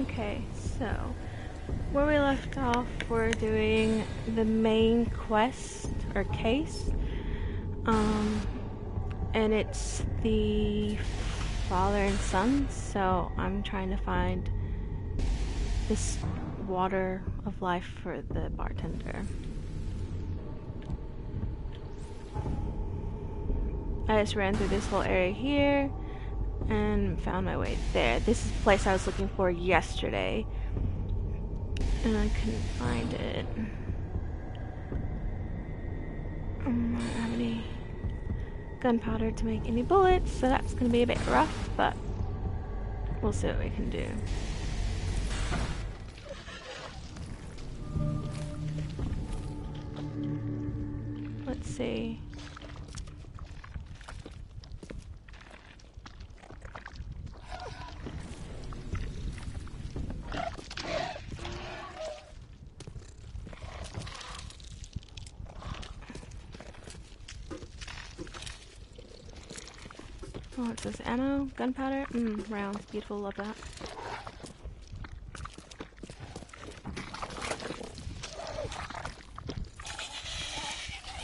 Okay, so where we left off, we're doing the main quest or case. And it's the father and son, so I'm trying to find this water of life for the bartender. I just ran through this whole area here and found my way there. This is the place I was looking for yesterday, and I couldn't find it. I don't have any gunpowder to make any bullets, so that's gonna be a bit rough, but we'll see what we can do. Let's see. Oh, what's this? Ammo? Gunpowder? Rounds. Beautiful. Love that.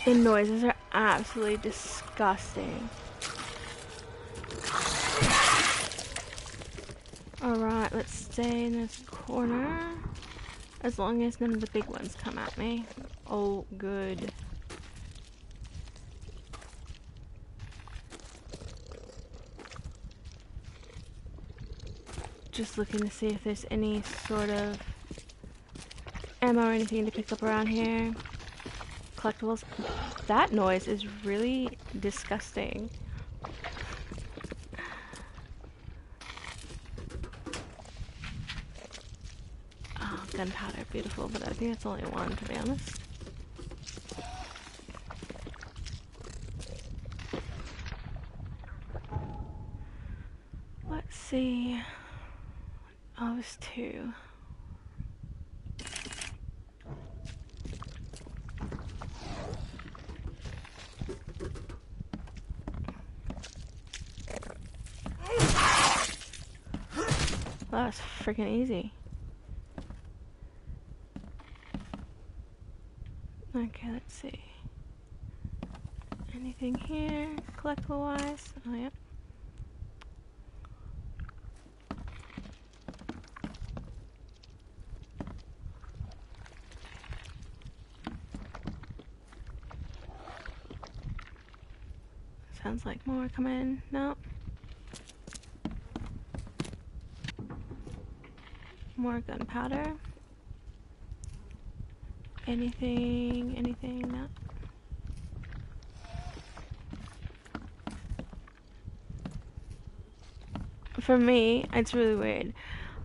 The noises are absolutely disgusting. Alright, let's stay in this corner. As long as none of the big ones come at me. Oh, good. Just looking to see if there's any sort of ammo or anything to pick up around here. Collectibles. That noise is really disgusting. Oh, gunpowder, beautiful, but I think it's only one, to be honest. Let's see. Oh, it's two. Well, that's freaking easy. Okay, let's see. Anything here, collectible wise? Oh, yep. Sounds like more coming. Nope. More gunpowder. Anything, no. For me, it's really weird.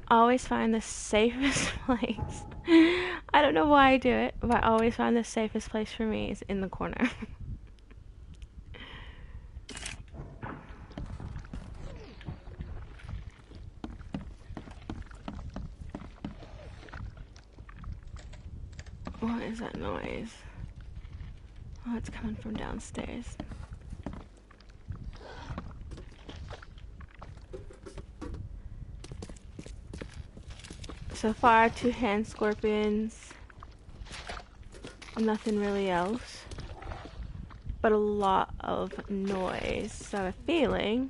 I always find the safest place. I don't know why I do it, but I always find the safest place for me is in the corner. What is that noise? Oh, it's coming from downstairs. So far, 2 hand scorpions. Nothing really else. But a lot of noise. So I have a feeling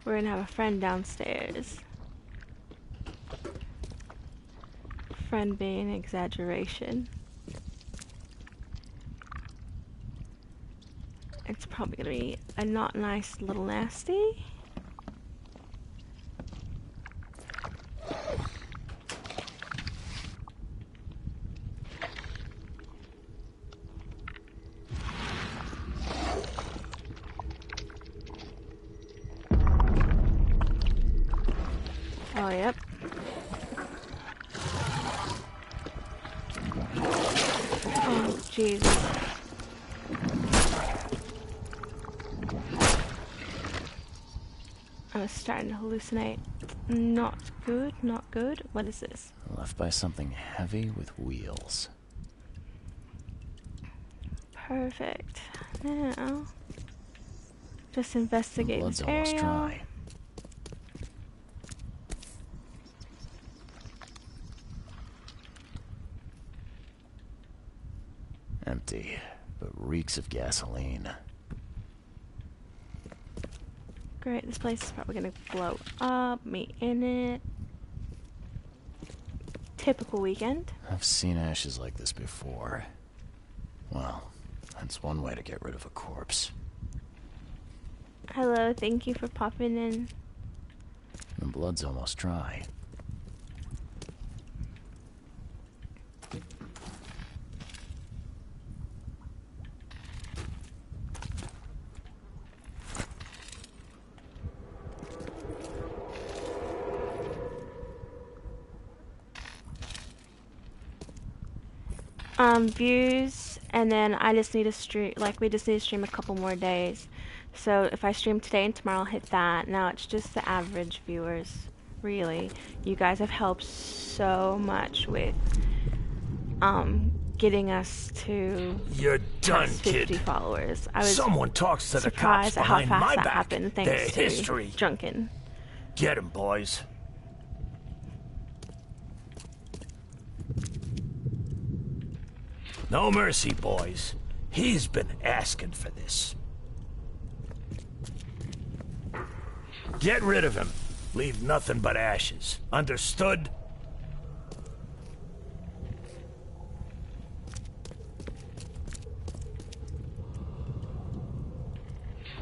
we're gonna have a friend downstairs. Friend being an exaggeration. It's probably gonna be a not nice little nasty. Oh, yep. Oh, Jesus. I was starting to hallucinate. Not good, not good. What is this? Left by something heavy with wheels. Perfect. Now, just investigate this area. Blood's almost dry. reeks of gasoline. Great, this place is probably gonna blow up, me in it. Typical weekend. I've seen ashes like this before. Well, that's one way to get rid of a corpse. Hello, thank you for popping in. The blood's almost dry. Views, and then I just need to stream, like, we just need to stream a couple more days. So if I stream today and tomorrow, I'll hit that. Now it's just the average viewers, really. You guys have helped so much with, getting us to You're done, past 50 kid. followers. I was Someone talks to the cops surprised at how behind fast my that back. happened, Their thanks to history. Junkin. Get 'em, boys. No mercy, boys. He's been asking for this. Get rid of him. Leave nothing but ashes. Understood?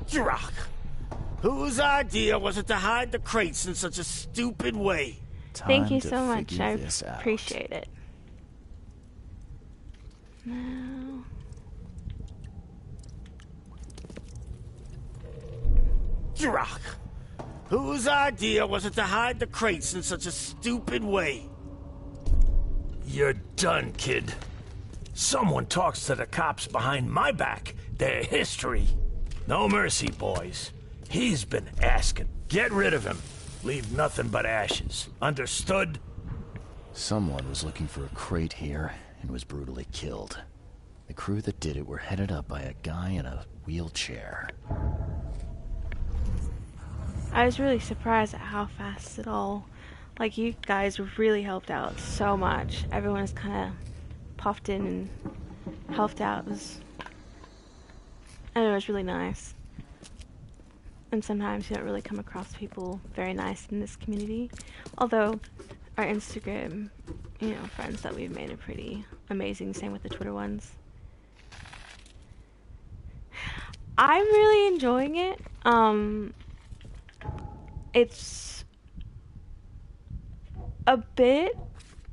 Drock. Whose idea was it to hide the crates in such a stupid way? Thank Time you to so much. figure I this out. appreciate it. Now, Drock. Whose idea was it to hide the crates in such a stupid way? You're done, kid. Someone talks to the cops behind my back. Their history. No mercy, boys. He's been asking. Get rid of him. Leave nothing but ashes. Understood? Someone was looking for a crate here and was brutally killed. The crew that did it were headed up by a guy in a wheelchair. I was really surprised at how fast it all, like, you guys really helped out so much. Everyone's kind of popped in and helped out. And it was really nice. And sometimes you don't really come across people very nice in this community. Although our Instagram, friends that we've made are pretty amazing. Same with the Twitter ones. I'm really enjoying it. It's a bit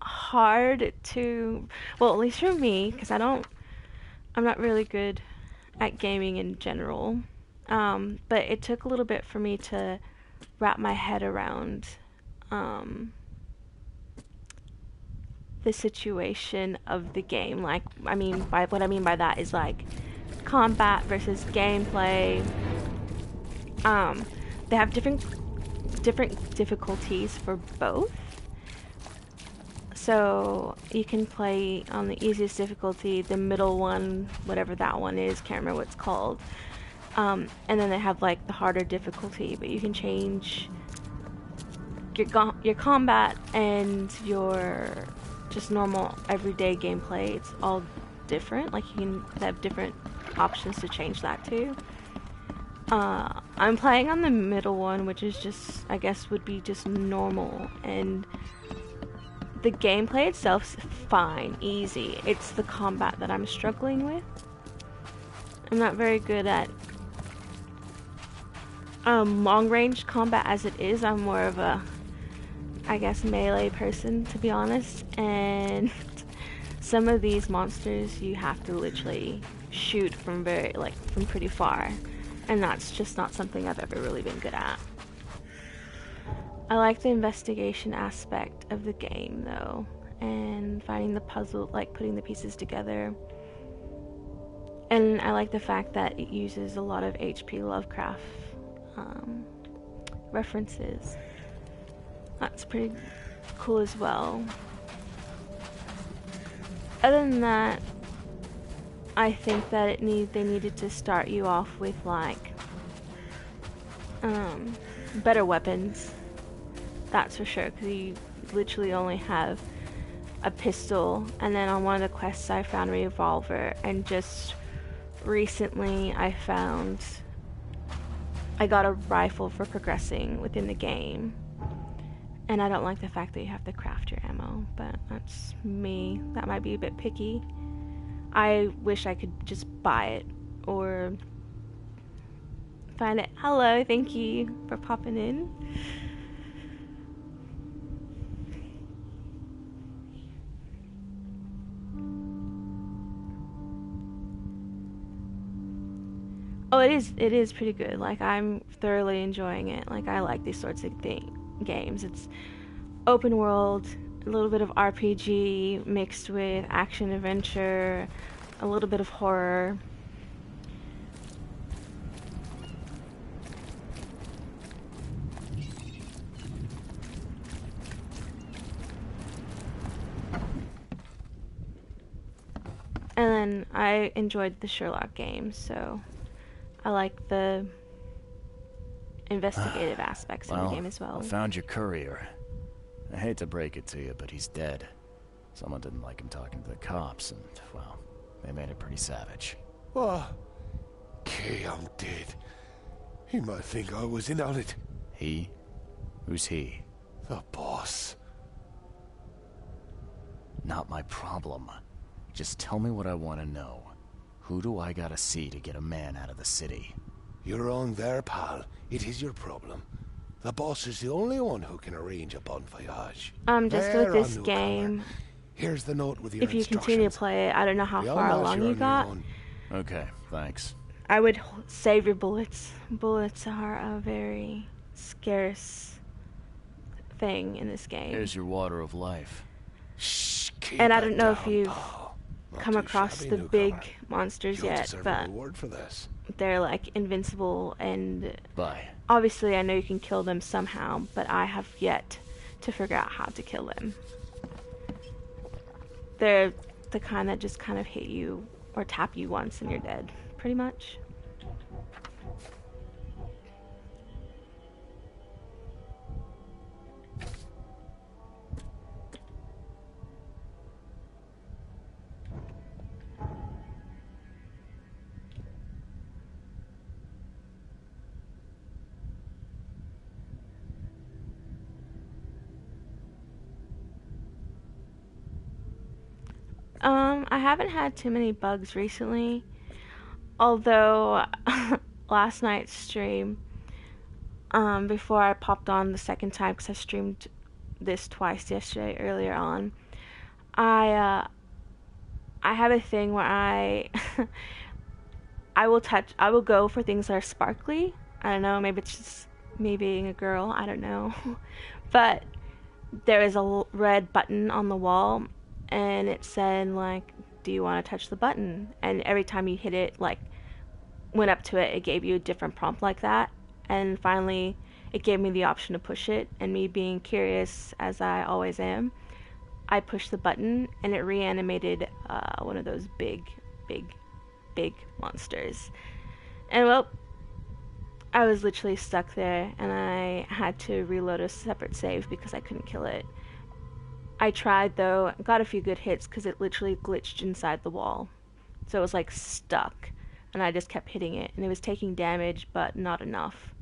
hard to, well, at least for me, because I'm not really good at gaming in general. But it took a little bit for me to wrap my head around the situation of the game. Like, what I mean by that is, like, combat versus gameplay. They have different difficulties for both. So you can play on the easiest difficulty, the middle one, whatever that one is, can't remember what it's called. And then they have, like, the harder difficulty, but you can change your combat and your just normal everyday gameplay. It's all different. Like, they have different options to change that too. I'm playing on the middle one, which is just, I guess, would be just normal, and the gameplay itself's fine, easy. It's the combat that I'm struggling with. I'm not very good at long range combat as it is. I'm more of a, I guess, melee person, to be honest, and some of these monsters you have to literally shoot from pretty far, and that's just not something I've ever really been good at. I like the investigation aspect of the game, though, and finding the puzzle, like putting the pieces together. And I like the fact that it uses a lot of H.P. Lovecraft references. That's pretty cool as well. Other than that, I think that they needed to start you off with, like, better weapons. That's for sure, because you literally only have a pistol, and then on one of the quests I found a revolver, and just recently I found I got a rifle for progressing within the game. And I don't like the fact that you have to craft your ammo, but that's me. That might be a bit picky. I wish I could just buy it or find it. Hello, thank you for popping in. Oh, it is pretty good. Like, I'm thoroughly enjoying it. Like, I like these sorts of games. It's open world, a little bit of RPG mixed with action adventure, a little bit of horror. And then I enjoyed the Sherlock games, so I like the investigative aspects of the game as well. I found your courier. I hate to break it to you, but he's dead. Someone didn't like him talking to the cops, and, well, they made it pretty savage. What? Okay, I'm dead. He might think I was in on it. He? Who's he? The boss. Not my problem. Just tell me what I want to know. Who do I gotta see to get a man out of the city? You're wrong there, pal. It is your problem. The boss is the only one who can arrange a bon voyage. Just with this game, here's the note with your if you continue to play it, I don't know how far along you got. Okay, thanks. I would save your bullets. Bullets are a very scarce thing in this game. Here's your water of life. Shh, and I don't know if you've come across the big monsters yet, but they're like invincible, and Bye. Obviously I know you can kill them somehow, but I have yet to figure out how to kill them. They're the kind that just kind of hit you or tap you once and you're dead, pretty much. I haven't had too many bugs recently, although last night's stream, before I popped on the second time, because I streamed this twice yesterday earlier on, I have a thing where I will go for things that are sparkly. I don't know, maybe it's just me being a girl, I don't know, but there is a red button on the wall, and it said, like, do you want to touch the button? And every time you hit it, like, went up to it, it gave you a different prompt like that. And finally, it gave me the option to push it. And me being curious, as I always am, I pushed the button, and it reanimated one of those big monsters. And, well, I was literally stuck there, and I had to reload a separate save because I couldn't kill it. I tried, though, got a few good hits because it literally glitched inside the wall. So it was, like, stuck, and I just kept hitting it, and it was taking damage, but not enough.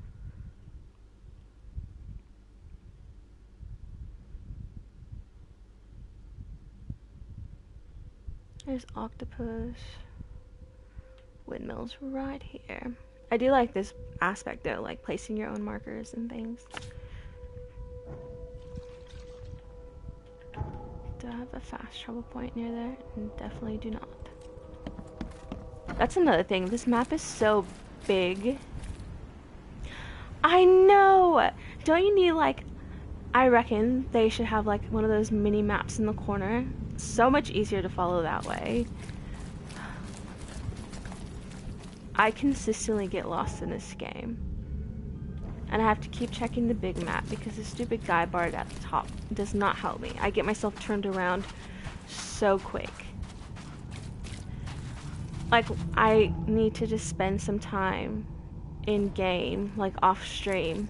There's octopus. Windmills right here. I do like this aspect, though, like placing your own markers and things. Do I have a fast travel point near there? Definitely do not. That's another thing. This map is so big. I know! Don't you need, like... I reckon they should have, like, one of those mini maps in the corner. So much easier to follow that way. I consistently get lost in this game. And I have to keep checking the big map because the stupid guy bar at the top does not help me. I get myself turned around so quick. Like, I need to just spend some time in game, like off stream,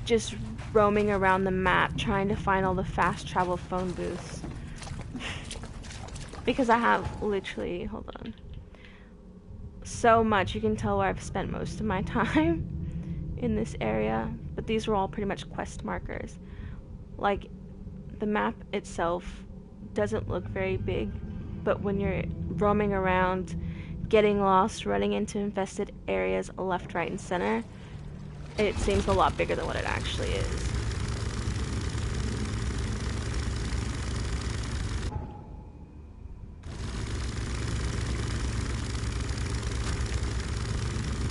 just roaming around the map trying to find all the fast travel phone booths. because I have literally, hold on, so much. You can tell where I've spent most of my time in this area, but these were all pretty much quest markers. Like, the map itself doesn't look very big, but when you're roaming around, getting lost, running into infested areas left, right, and center, it seems a lot bigger than what it actually is.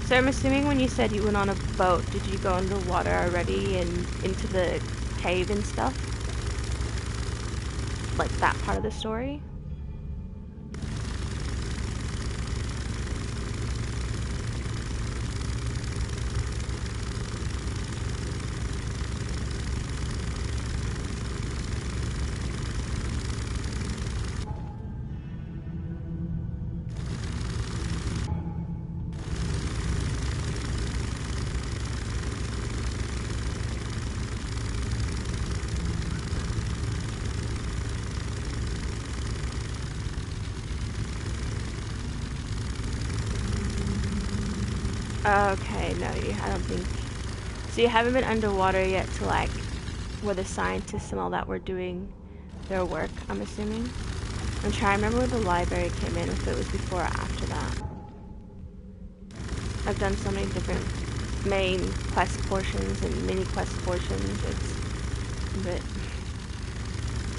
So I'm assuming when you said you went on a boat, did you go underwater already and into the cave and stuff? Like that part of the story? Okay, no, I don't think... So you haven't been underwater yet to, like, where the scientists and all that were doing their work, I'm assuming? I'm trying to remember where the library came in, if it was before or after that. I've done so many different main quest portions and mini quest portions, it's a bit...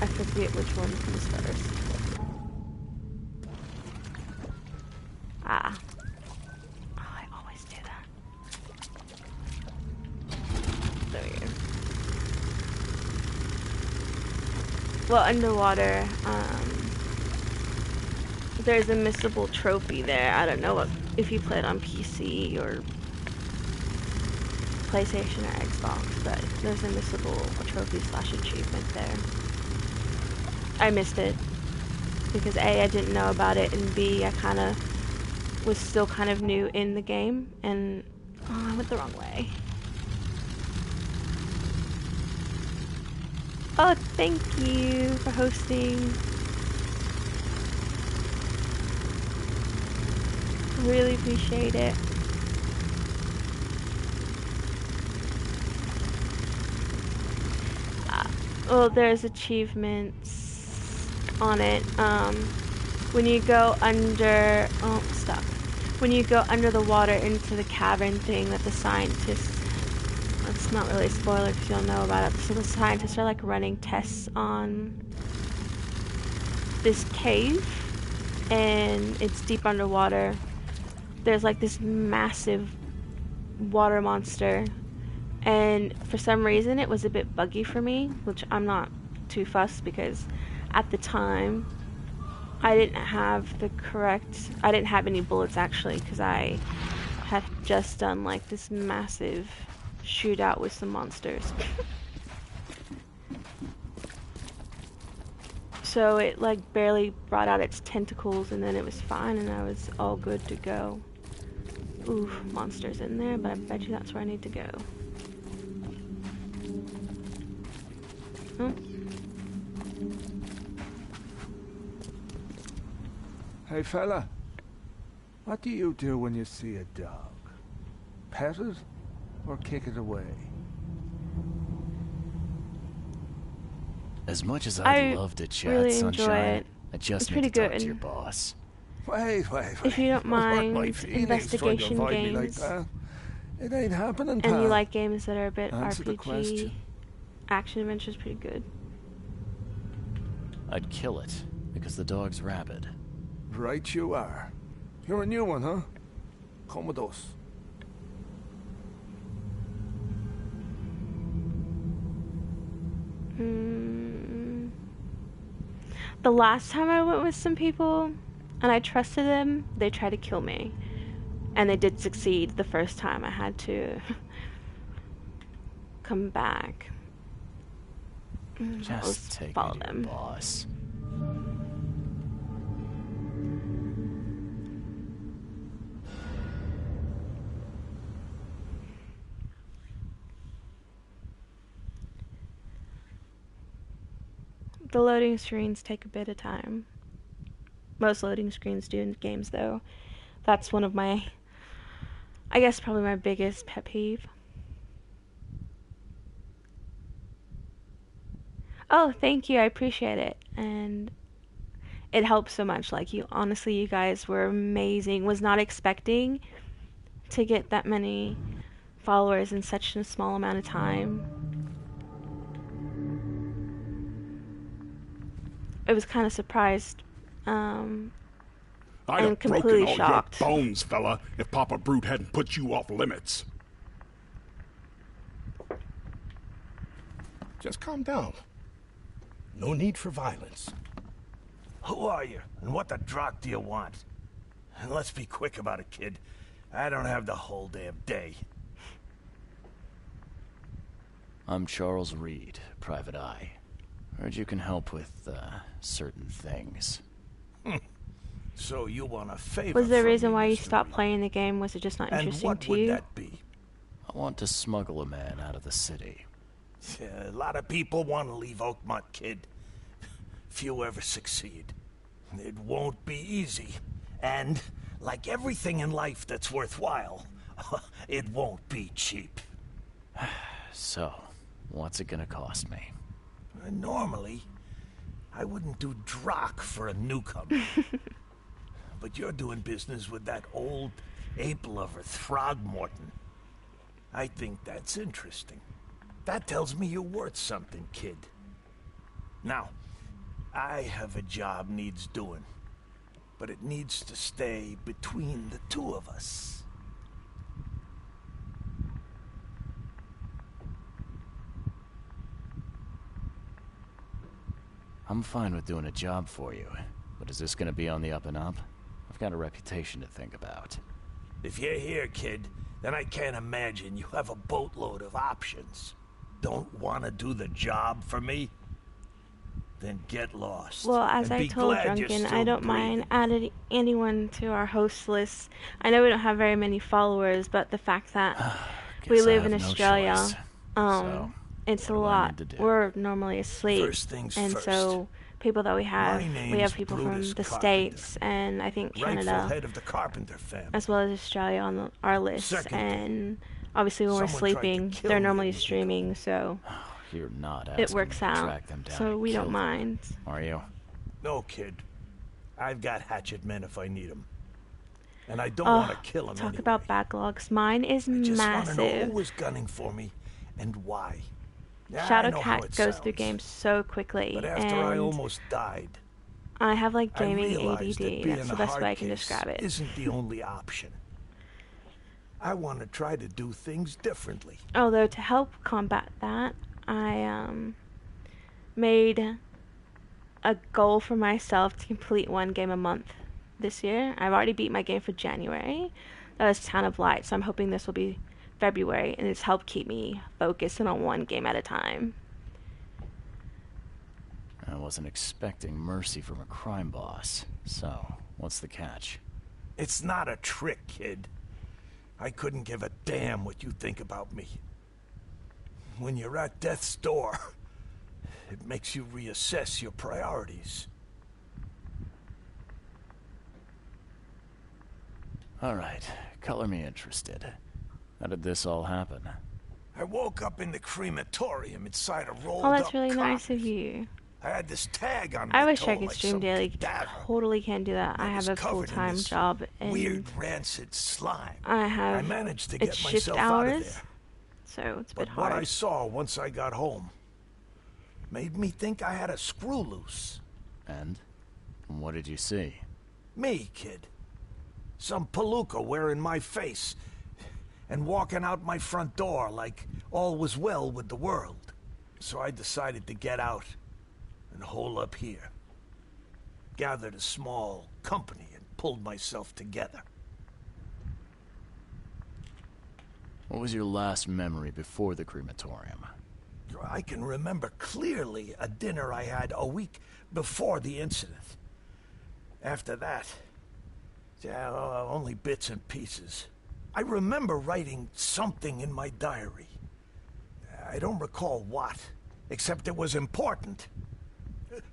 I forget which one comes first. Ah. Well, underwater, there's a missable trophy there. I don't know if you play it on PC or PlayStation or Xbox, but there's a missable trophy / achievement there. I missed it because A, I didn't know about it, and B, I kind of was still kind of new in the game, and I went the wrong way. Oh, thank you for hosting. Really appreciate it. Well, there's achievements on it. When you go under... Oh, stop. When you go under the water into the cavern thing that the scientists... It's not really a spoiler because you'll know about it. So the scientists are like running tests on this cave, and it's deep underwater. There's like this massive water monster, and for some reason it was a bit buggy for me, which I'm not too fussed because at the time I didn't have any bullets actually, because I had just done like this massive shootout with some monsters. So it like barely brought out its tentacles, and then it was fine and I was all good to go. Ooh, monsters in there, but I bet you that's where I need to go. Huh? Hey fella, what do you do when you see a dog? Pet it or kick it away? As much as I'd love to chat, really Sunshine, I just it's need to pretty talk good. to your boss. Wait. If you don't mind my feelings trying to investigation avoid me like games, that. It ain't happening, pal. and you like games that are a bit Answer the RPG, question. action adventure is pretty good. I'd kill it, because the dog's rabid. Right you are. You're a new one, huh? Come with us. The last time I went with some people, and I trusted them, they tried to kill me. And they did succeed the first time I had to come back. Just take follow me to them. your boss. The loading screens take a bit of time. most loading screens do in games, though. That's one of my, I guess, probably my biggest pet peeve. Oh, thank you. I appreciate it. And it helps so much. Like, you, honestly, you guys were amazing. Was not expecting to get that many followers in such a small amount of time. I was kind of surprised. I'd I'm have broken completely all shocked. your bones, fella, if Papa Brute hadn't put you off limits. Just calm down. No need for violence. Who are you, and what the drock do you want? And let's be quick about it, kid. I don't have the whole damn day. I'm Charles Reed, Private Eye. Heard you can help with, certain things. So you want a favor Was there a from reason me, why you Mr. stopped Reed? playing the game? Was it just not And interesting what to would you? that be? I want to smuggle a man out of the city. Yeah, a lot of people want to leave Oakmont, kid. Few ever succeed. It won't be easy. And, like everything in life that's worthwhile, it won't be cheap. So, what's it gonna cost me? Normally, I wouldn't do drock for a newcomer. But you're doing business with that old ape lover, Throgmorton. I think that's interesting. That tells me you're worth something, kid. Now, I have a job needs doing, but it needs to stay between the two of us. I'm fine with doing a job for you, but is this gonna be on the up and up? I've got a reputation to think about. If you're here, kid, then I can't imagine you have a boatload of options. Don't want to do the job for me? Then get lost. Well, as and I be told glad you're Drunken, still I don't breathing. mind adding anyone to our host list. I know we don't have very many followers, but the fact that we Guess I live have in no Australia, choice. So, it's a what do I lot. need to do? We're normally asleep, First things and first. so people that we My have name's people from Brutus the Carpenter. States and I think Rightful Canada, head of the Carpenter family. as well as Australia on our list. Second, and obviously when we're someone tried to sleeping, kill they're me a normally week ago. streaming, so You're not asking it works me to out. track them down So and we kill don't them, mind. are you? No, kid. I've got hatchet men if I need them. And I don't Oh, want to kill them talk anyway. about backlogs. Mine is I just want to know massive. who was gunning for me and why. Yeah, I Shadow know how Cat it goes through sounds. games so quickly, But after and I almost died, I have like I gaming realized that ADD. being That's a the best hard way I can case describe it. isn't the only option. I want to try to do things differently. Although to help combat that, I made a goal for myself to complete one game a month this year. I've already beat my game for January. That was Town of Light, so I'm hoping this will be February, and it's helped keep me focused and on one game at a time. I wasn't expecting mercy from a crime boss. So, what's the catch? It's not a trick, kid. I couldn't give a damn what you think about me. When you're at death's door, it makes you reassess your priorities. Alright, color me interested. How did this all happen? I woke up in the crematorium inside a rolled Oh, up that's really nice of coffin. you. I had this tag on my I wish toe I could like stream some daily. cadaver. Totally can't do that. I It was have a covered in full-time this job, weird and rancid slime. I have I managed to it's get shift myself out of hours, there. so it's a bit But what I hard. saw once I got home made me think I had a screw loose. And? What did you see? Me, kid. Some palooka wearing my face and walking out my front door like all was well with the world. So I decided to get out and hole up here. Gathered a small company and pulled myself together. What was your last memory before the crematorium? I can remember clearly a dinner I had a week before the incident. After that, yeah, only bits and pieces. I remember writing something in my diary. I don't recall what, except it was important.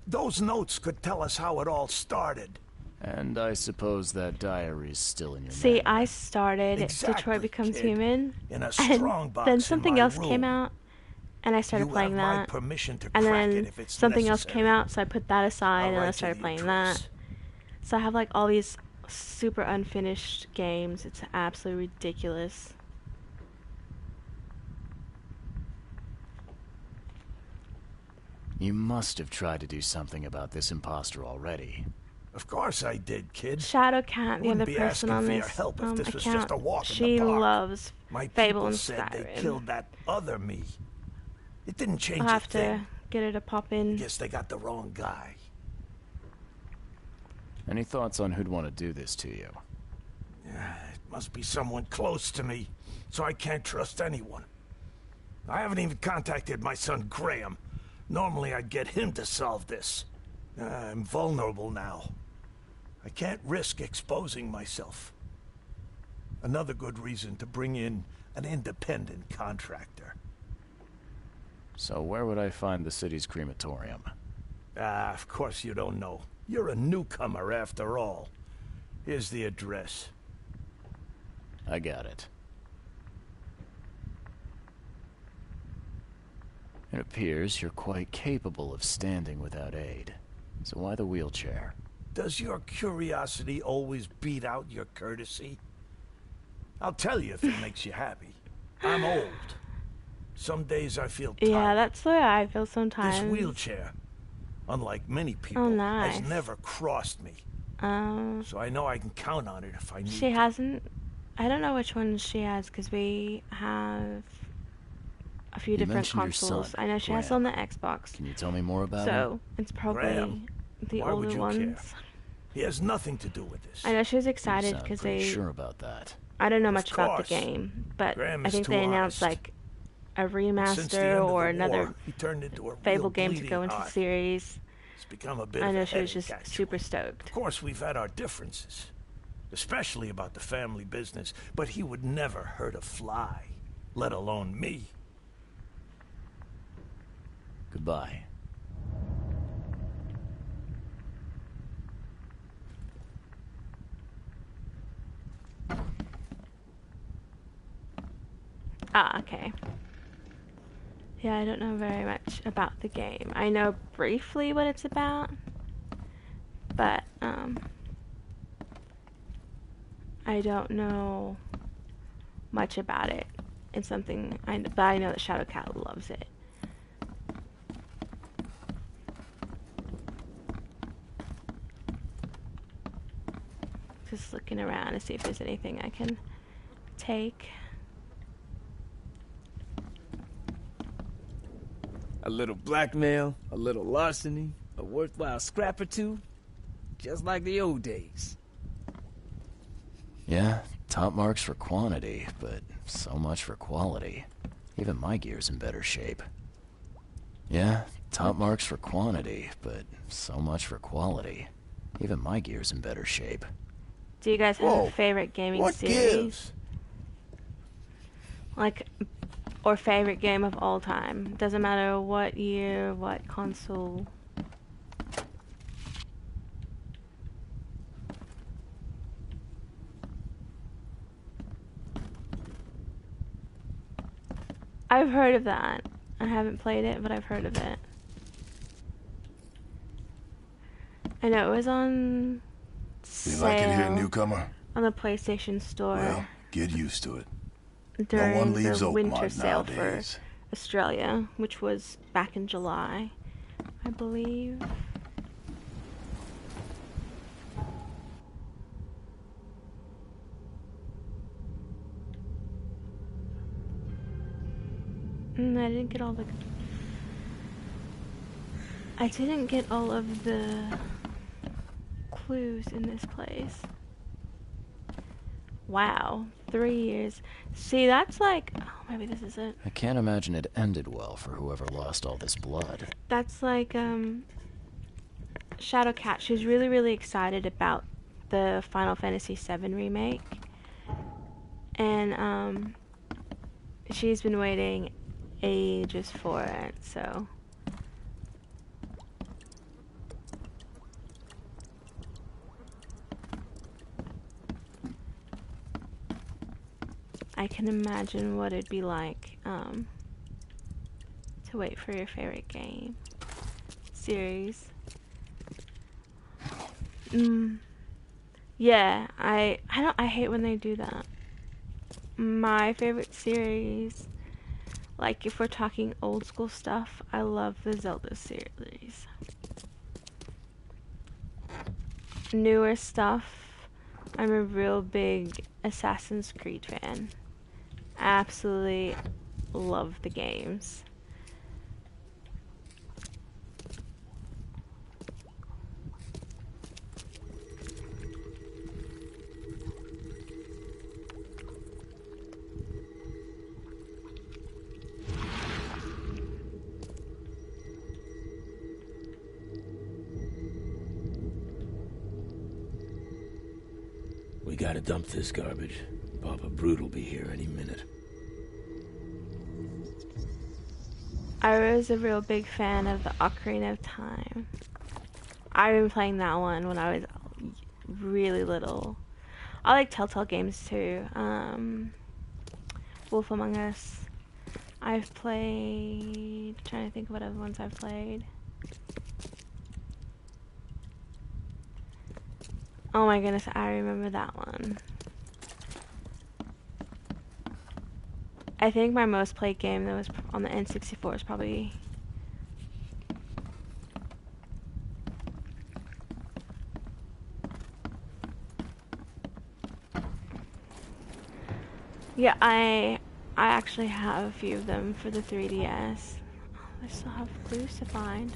Those notes could tell us how it all started. And I suppose that diary's still in your See, manual. I started Exactly, Detroit Becomes kid. Human, In a and strong box then in something my else came room. out, and I started You playing have my that. permission to And crack then it if it's something else necessary. came out, so I put that aside I'll and I write to started the playing address. that. So I have like all these super unfinished games. It's absolutely ridiculous. You must have tried to do something about this imposter already. Of course I did, kid. Shadowcat, the Wouldn't other be person asking on for your this help if this was account, just a walk in she the park. loves My Fable people and said they Skyrim. killed that other me. It didn't change I'll a have to thing. get her to pop in. Guess they got the wrong guy. Any thoughts on who'd want to do this to you? It must be someone close to me, so I can't trust anyone. I haven't even contacted my son Graham. Normally I'd get him to solve this. I'm vulnerable now. I can't risk exposing myself. Another good reason to bring in an independent contractor. So where would I find the city's crematorium? Of course you don't know. You're a newcomer after all. Here's the address. I got it. It appears you're quite capable of standing without aid. So why the wheelchair? Does your curiosity always beat out your courtesy? I'll tell you if it makes you happy. I'm old. Some days I feel tired. Yeah, that's the way I feel sometimes. This wheelchair, unlike many people, nice. has never crossed me. So I know I can count on it if I need She to. hasn't. I don't know which one she has because we have a few different mentioned your consoles. son, I know she has it on the Xbox, Can you tell me more about him? so it's probably Graham, the why would older you ones. care? He has nothing to do with this. I know she was You excited sound because pretty they. sure about that. I don't know Of much about the course. game, but Graham I is think too they announced honest. like a Since the remaster end of or the another war, he turned into a Fable real game to go bleeding into the heart. series. It's become a bit I of know a she was headache, just actually. super stoked. Of course, we've had our differences, especially about the family business, but he would never hurt a fly, let alone me. Goodbye. Ah, okay. Yeah, I don't know very much about the game. I know briefly what it's about, but I don't know much about it. It's something but I know that Shadowcat loves it. Just looking around to see if there's anything I can take. A little blackmail, a little larceny, a worthwhile scrap or two, just like the old days. Yeah, top marks for quantity, but so much for quality. Even my gear's in better shape. Yeah, top marks for quantity, but so much for quality. Even my gear's in better shape. Do you guys have Whoa, a favorite gaming What series? gives? Like, or favorite game of all time? Doesn't matter what year, what console. I've heard of that. I haven't played it, but I've heard of it. I know it was on You sale like it here, newcomer? on the PlayStation Store Well, get used to it. during no one leaves the Oakmont winter sale nowadays. for Australia, which was back in July, I believe. I didn't get all the... I didn't get all of the clues in this place. Wow, 3 years. See, that's like... Oh, maybe this is it. I can't imagine it ended well for whoever lost all this blood. That's like, Shadowcat. She's really, really excited about the Final Fantasy VII remake. And, she's been waiting ages for it, so... I can imagine what it'd be like to wait for your favorite game series. Yeah, I hate when they do that. My favorite series, like if we're talking old school stuff, I love the Zelda series. Newer stuff, I'm a real big Assassin's Creed fan. Absolutely love the games. We gotta dump this garbage. Papa Brute will be here any minute. I was a real big fan of the Ocarina of Time. I've been playing that one when I was really little. I like Telltale games too. Wolf Among Us. I've played... trying to think of what other ones I've played. Oh my goodness, I remember that one. I think my most played game that was on the N64 is probably... yeah, I actually have a few of them for the 3DS. Oh, I still have clues to find.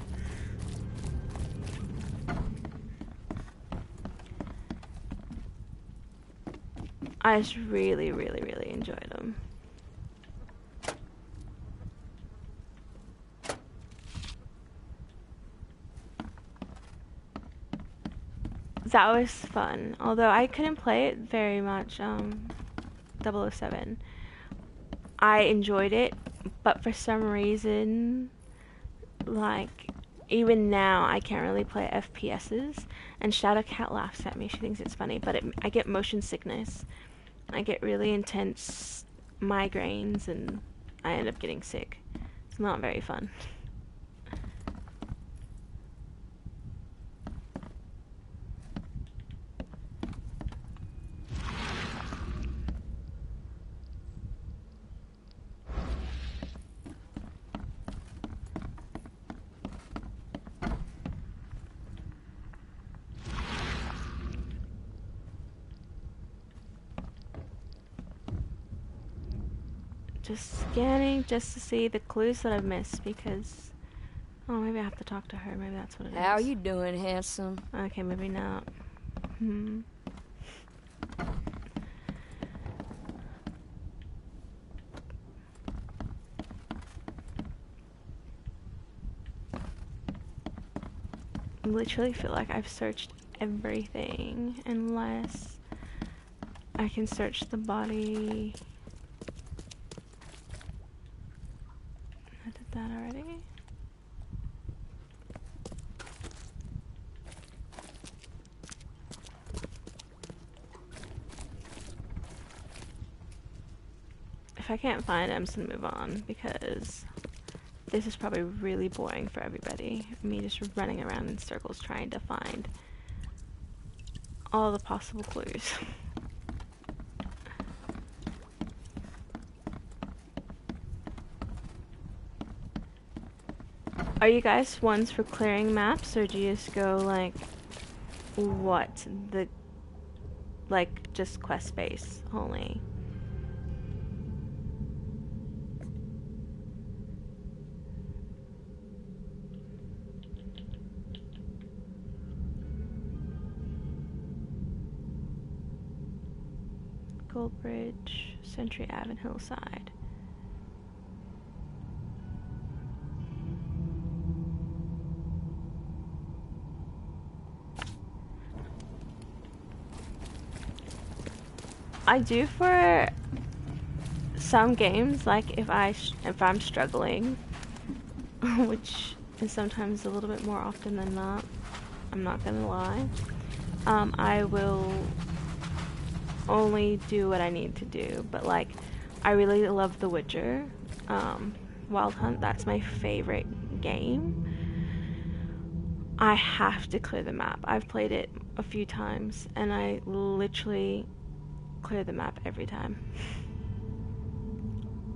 I just really, really, really enjoyed them. That was fun. Although I couldn't play it very much, 007. I enjoyed it, but for some reason, like, even now I can't really play FPSs, and Shadowcat laughs at me. She thinks it's funny, but I get motion sickness. I get really intense migraines, and I end up getting sick. It's not very fun. Just scanning just to see the clues that I've missed, because... oh, maybe I have to talk to her. Maybe that's what it is. How you doing, handsome? Okay, maybe not. I literally feel like I've searched everything, unless I can search the body. I did that already. If I can't find it, I'm just gonna move on, because this is probably really boring for everybody. Me just running around in circles trying to find all the possible clues. Are you guys ones for clearing maps, or do you just go like, what? Like, just quest base only? Goldbridge, Century Ave, and Hillside. I do for some games, like if I'm struggling, which is sometimes a little bit more often than not, I'm not gonna lie, I will only do what I need to do. But like I really love The Witcher. Wild Hunt, that's my favorite game. I have to clear the map. I've played it a few times and I literally clear the map every time.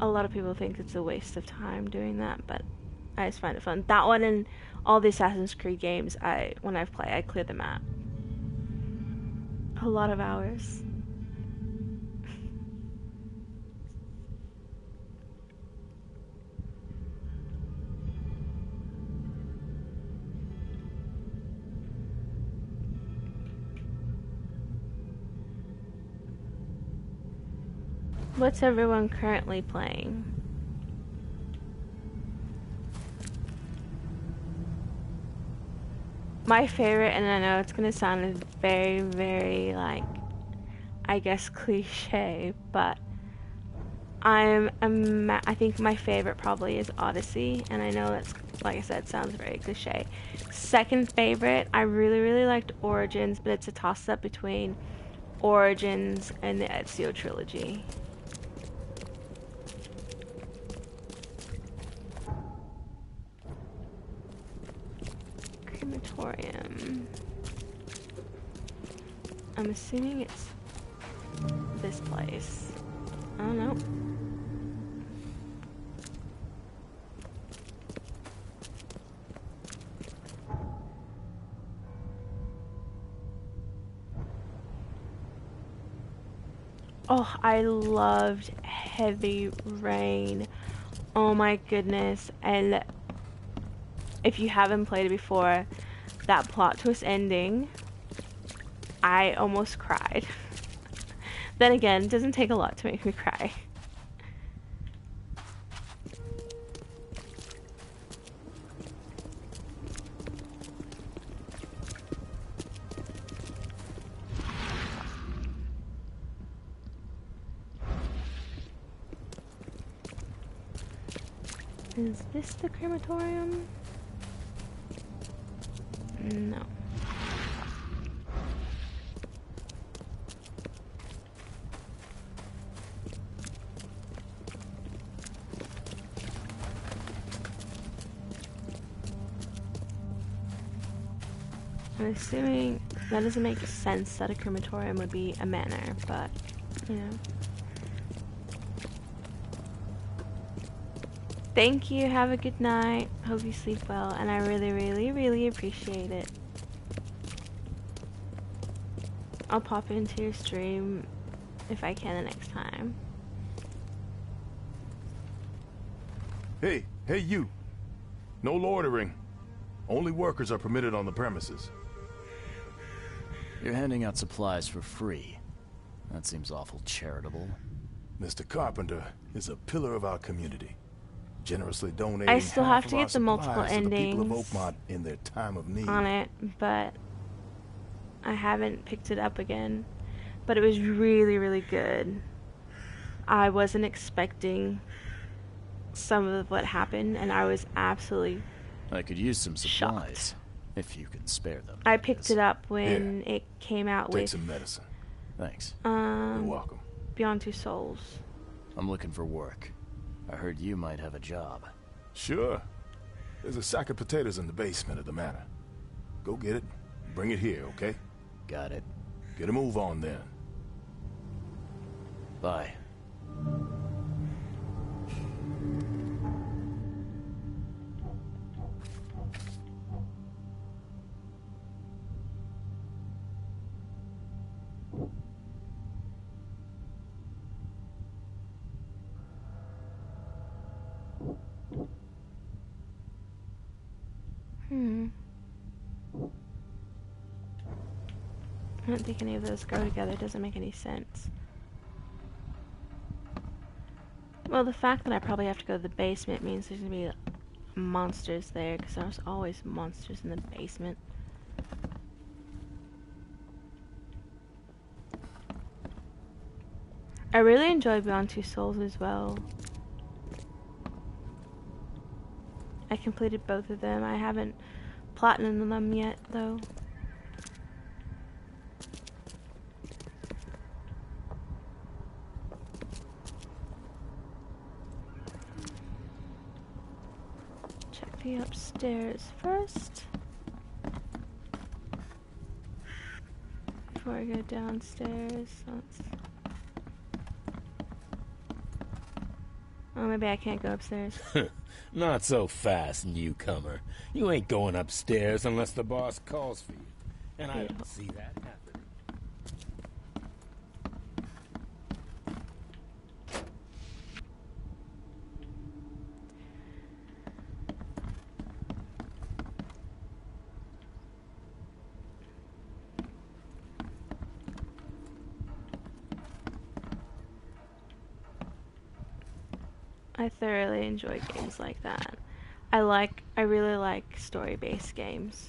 A lot of people think it's a waste of time doing that, but I just find it fun. That one and all the Assassin's Creed games, when I play, I clear the map. A lot of hours. What's everyone currently playing? My favorite, and I know it's gonna sound very, very, like, I guess cliche, but I think my favorite probably is Odyssey, and I know that's, like I said, sounds very cliche. Second favorite, I really, really liked Origins, but it's a toss-up between Origins and the Ezio trilogy. Crematorium. I'm assuming it's this place. I don't know. Oh, I loved Heavy Rain. Oh my goodness. And if you haven't played it before, that plot twist ending, I almost cried. Then again, it doesn't take a lot to make me cry. Is this the crematorium? No. I'm assuming that doesn't make sense that a crematorium would be a manor, but, you know. Thank you, have a good night, hope you sleep well, and I really, really, really appreciate it. I'll pop into your stream if I can the next time. Hey you. No loitering. Only workers are permitted on the premises. You're handing out supplies for free. That seems awful charitable. Mr. Carpenter is a pillar of our community, generously donating I still half have to of our get the multiple supplies to the people of endings Oakmont in their time of need. on it, but I haven't picked it up again. But it was really, really good. I wasn't expecting some of what happened, and I was absolutely I could use some supplies, shocked. if you can spare them. I picked it up when it came out Take with some medicine. Thanks. You're welcome. Beyond Two Souls. I'm looking for work. I heard you might have a job. Sure. There's a sack of potatoes in the basement of the manor. Go get it. Bring it here, okay? Got it. Get a move on then. Bye. I don't think any of those go together. It doesn't make any sense. Well, the fact that I probably have to go to the basement means there's gonna be monsters there, because there's always monsters in the basement. I really enjoy Beyond Two Souls as well. I completed both of them. I haven't platinumed them yet, though. The upstairs first. Before I go downstairs. Oh, maybe I can't go upstairs. Not so fast, newcomer. You ain't going upstairs unless the boss calls for you. And I don't see that happening. I thoroughly enjoy games like that. I really like story-based games.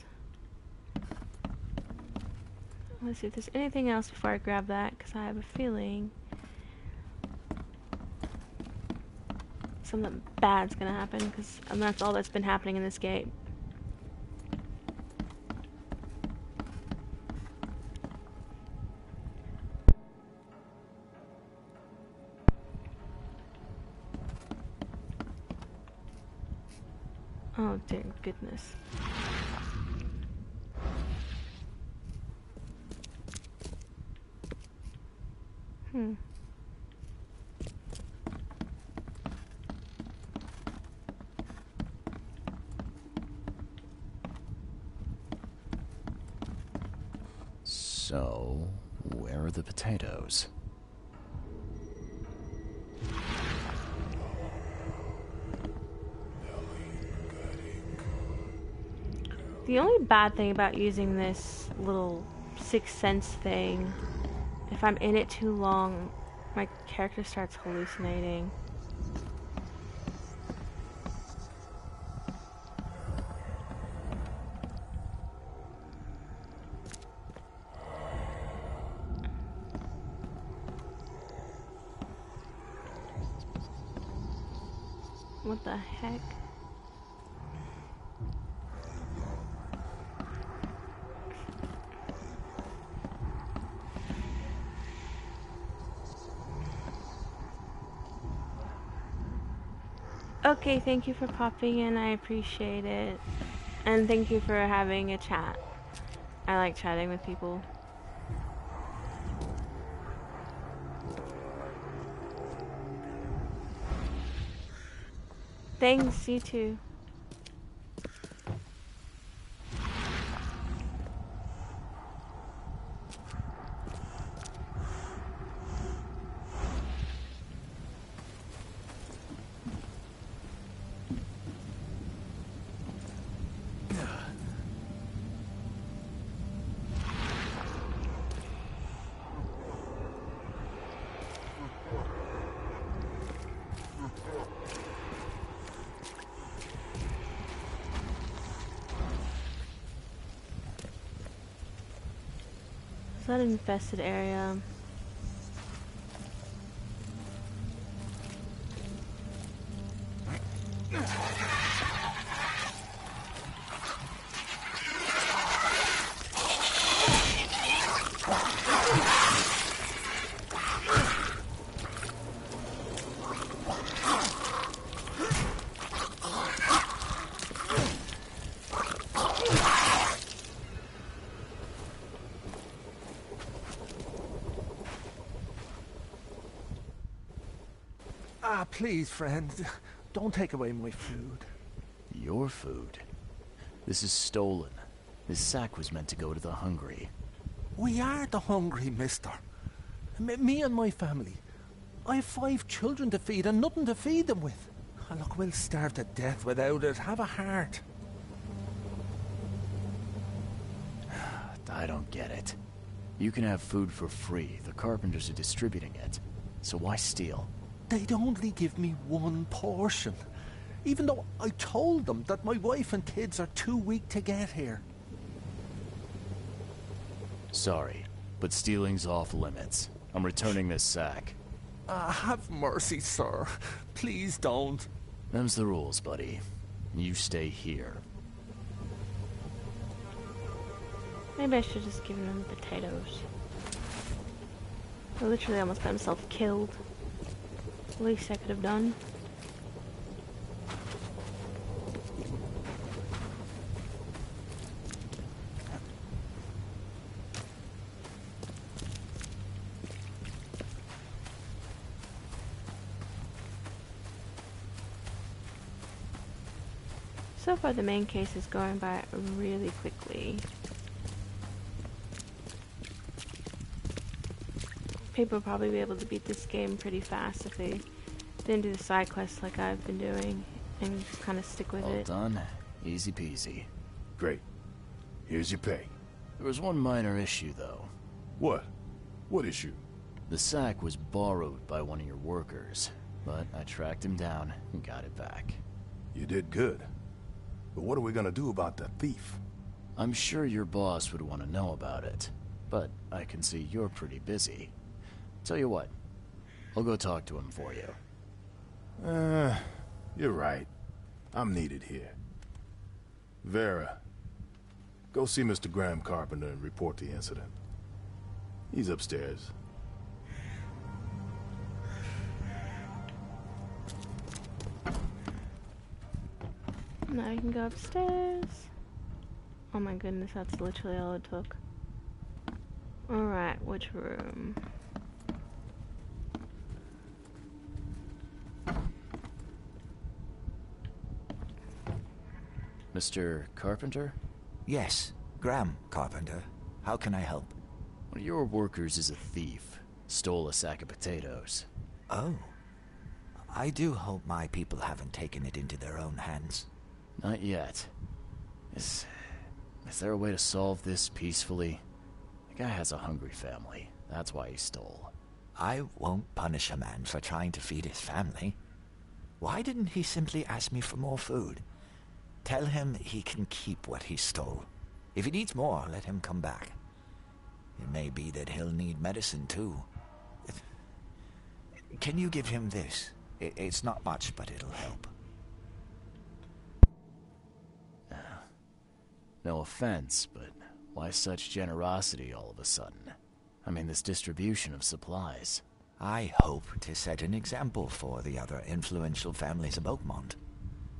Let's see if there's anything else before I grab that, because I have a feeling something bad's gonna happen, because that's all that's been happening in this game. Oh dear goodness. So, where are the potatoes? The only bad thing about using this little sixth sense thing, if I'm in it too long, my character starts hallucinating. What the heck? Okay, thank you for popping in, I appreciate it. And thank you for having a chat. I like chatting with people. Thanks, you too. Is that an infested area? Please, friend, don't take away my food. Your food? This is stolen. This sack was meant to go to the hungry. We are the hungry, mister. Me and my family. I have 5 children to feed and nothing to feed them with. Oh, look, we'll starve to death without it. Have a heart. I don't get it. You can have food for free. The carpenters are distributing it. So why steal? They'd only give me 1 portion, even though I told them that my wife and kids are too weak to get here. Sorry, but stealing's off limits. I'm returning this sack. Have mercy, sir. Please don't. Them's the rules, buddy. You stay here. Maybe I should just give him the potatoes. I literally almost got himself killed. Least I could have done. So far the main case is going by really quickly. People will probably be able to beat this game pretty fast if they didn't do the side quests like I've been doing and just kind of stick with All it. done. Easy peasy. Great. Here's your pay. There was one minor issue, though. What? What issue? The sack was borrowed by one of your workers, but I tracked him down and got it back. You did good. But what are we gonna do about the thief? I'm sure your boss would want to know about it, but I can see you're pretty busy. Tell you what, I'll go talk to him for you. You're right. I'm needed here. Vera, go see Mr. Graham Carpenter and report the incident. He's upstairs. Now I can go upstairs. Oh my goodness, that's literally all it took. Alright, which room? Mr. Carpenter? Yes, Graham Carpenter. How can I help? One of your workers is a thief. Stole a sack of potatoes. Oh. I do hope my people haven't taken it into their own hands. Not yet. Is there a way to solve this peacefully? The guy has a hungry family. That's why he stole. I won't punish a man for trying to feed his family. Why didn't he simply ask me for more food? Tell him he can keep what he stole. If he needs more, let him come back. It may be that he'll need medicine, too. Can you give him this? It's not much, but it'll help. No offense, but why such generosity all of a sudden? I mean, this distribution of supplies. I hope to set an example for the other influential families of Oakmont.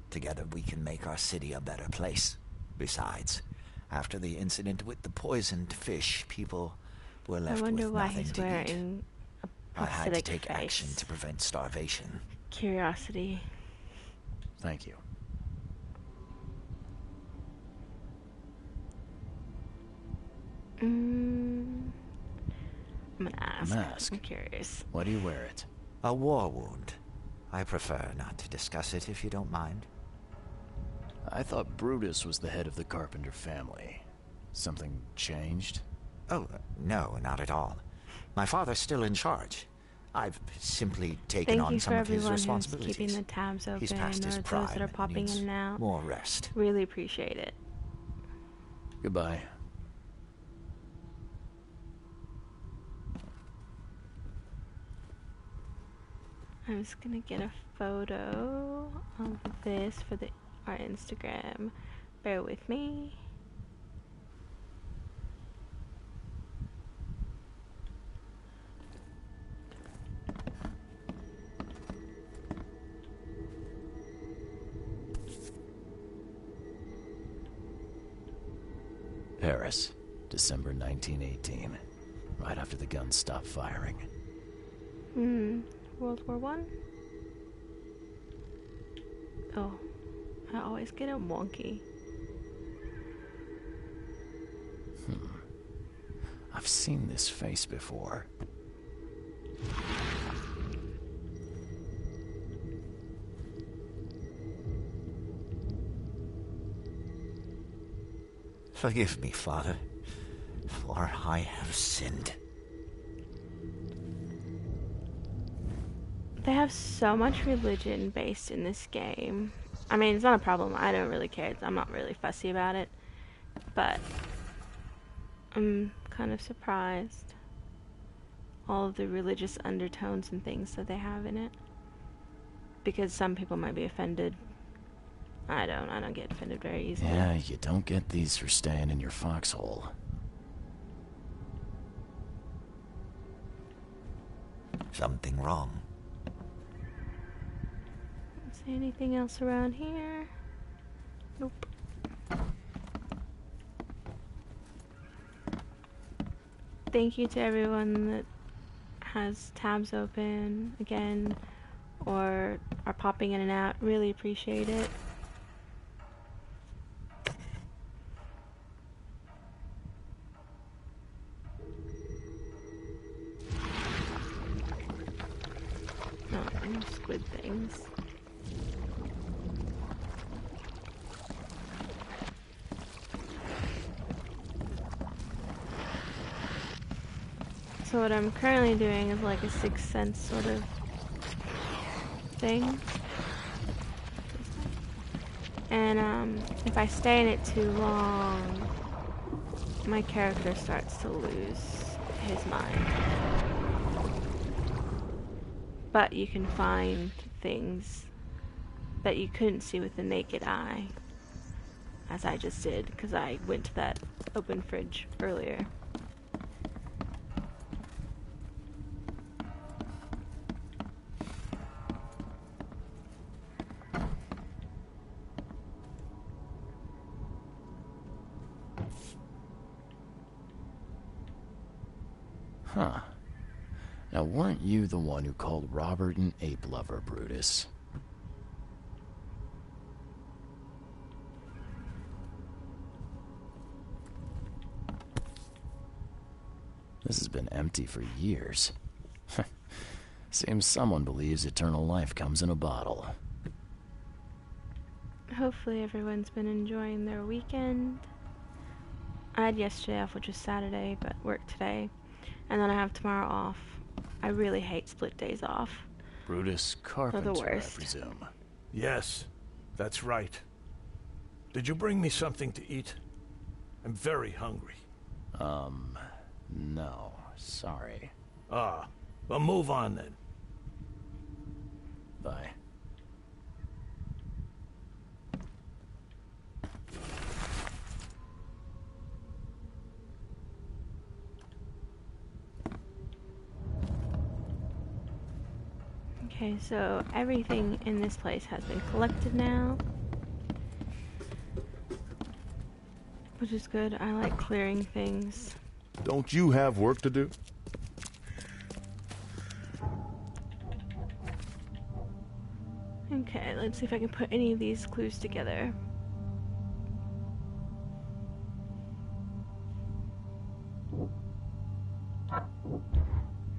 Together we can make our city a better place. Besides, after the incident with the poisoned fish, people were left with nothing to eat. I wonder why he's wearing a I had to take face. action to prevent starvation. Curiosity. Thank you. I'm gonna ask. Mask? I'm curious. Why do you wear it? A war wound. I prefer not to discuss it if you don't mind. I thought Brutus was the head of the Carpenter family. Something changed? Oh, no, not at all. My father's still in charge. I've simply taken Thank on you some for of his everyone who's responsibilities. keeping the tabs open, He's past his or prime those that are and popping needs in and out. more rest. Really appreciate it. Goodbye. I'm just gonna get a photo of this for our Instagram. Bear with me. Paris, December 1918. Right after the guns stopped firing. World War One? Oh, I always get it wonky. I've seen this face before. Forgive me, Father, for I have sinned. They have so much religion based in this game. I mean, it's not a problem. I don't really care. I'm not really fussy about it. But I'm kind of surprised. All of the religious undertones and things that they have in it. Because some people might be offended. I don't get offended very easily. Yeah, you don't get these for staying in your foxhole. Something wrong. See anything else around here? Nope. Thank you to everyone that has tabs open again or are popping in and out. Really appreciate it. squid things. So what I'm currently doing is like a Sixth Sense sort of thing. And if I stay in it too long, my character starts to lose his mind. But you can find things that you couldn't see with the naked eye, as I just did, because I went to that open fridge earlier. Huh. Now, weren't you the one who called Robert an ape lover, Brutus? This has been empty for years. Seems someone believes eternal life comes in a bottle. Hopefully everyone's been enjoying their weekend. I had yesterday off, which was Saturday, but worked today. And then I have tomorrow off. I really hate split days off. Brutus They're Carpenter, the I worst. presume. Yes, that's right. Did you bring me something to eat? I'm very hungry. No. Sorry. Ah, well, move on then. Bye. Okay, so everything in this place has been collected now. Which is good. I like clearing things. Don't you have work to do? Okay, let's see if I can put any of these clues together.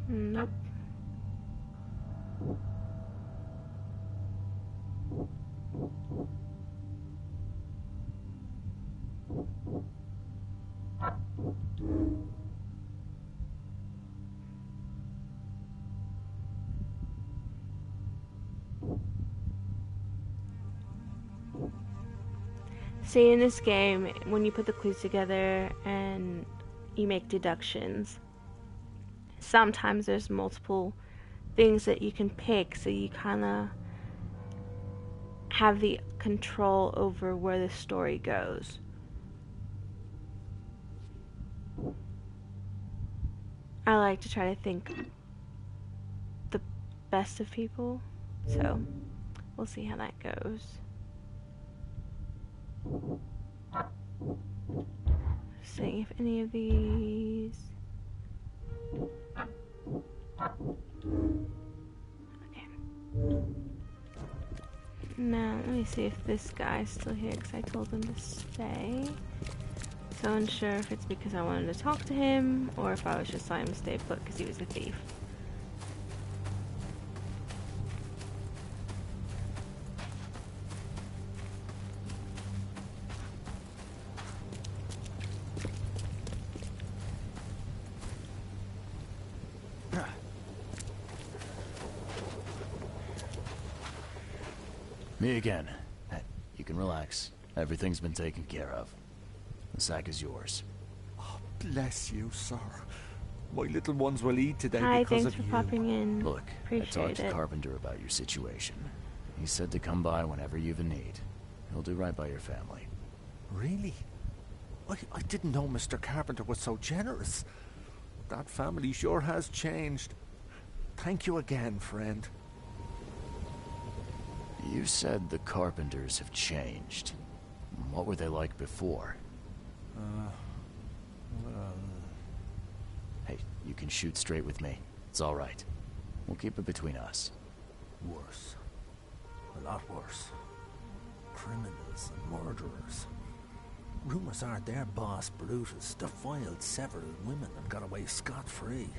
Nope. See, in this game, when you put the clues together and you make deductions, sometimes there's multiple things that you can pick, so you kind of have the control over where the story goes. I like to try to think the best of people, so we'll see how that goes. Seeing if any of these... Okay. Now, let me see if this guy's still here, because I told him to stay. So unsure if it's because I wanted to talk to him, or if I was just telling him to stay put because he was a thief. Me again. You can relax. Everything's been taken care of. The sack is yours. Oh, bless you, sir. My little ones will eat today Hi, because thanks of for you. popping in. Look, I Appreciate talked to it. Carpenter about your situation. He said to come by whenever you've a need. He'll do right by your family. Really? I didn't know Mr. Carpenter was so generous. That family sure has changed. Thank you again, friend. You said the Carpenters have changed. What were they like before? Hey, you can shoot straight with me. It's all right. We'll keep it between us. Worse. A lot worse. Criminals and murderers. Rumors are their boss, Brutus, defiled several women and got away scot-free.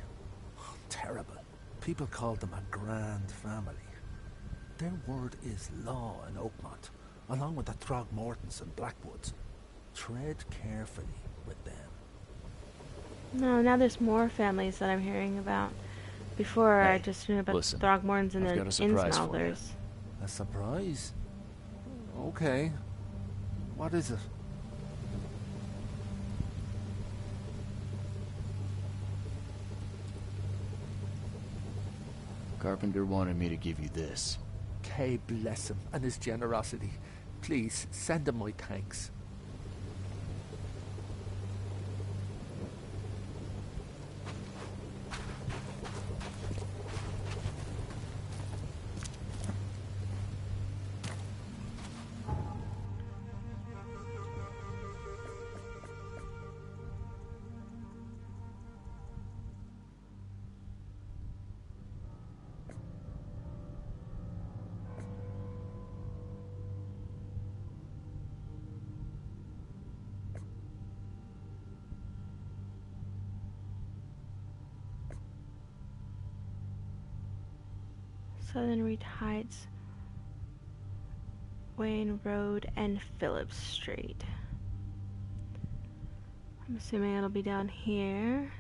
Oh, terrible. People called them a grand family. Their word is law in Oakmont, along with the Throgmortons and Blackwoods. Tread carefully with them. No, now there's more families that I'm hearing about. Before, I Hey, just knew about listen, the Throgmortons and I've the got a surprise for you. Innsmouthers. A surprise? Okay. What is it? Carpenter wanted me to give you this. Kay bless him and his generosity. Please, send him my thanks. Southern Reed Heights, Wayne Road, and Phillips Street. I'm assuming it'll be down here.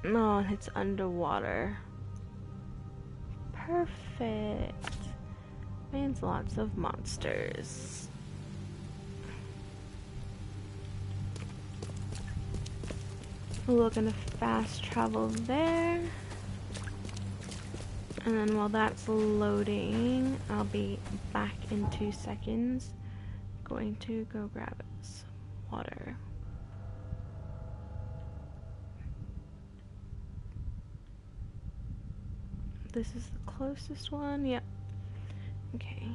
No, and it's underwater. Perfect. Means lots of monsters. We're gonna fast travel there. And then while that's loading, I'll be back in 2 seconds. Going to go grab some water. This is the closest one, yep. Okay.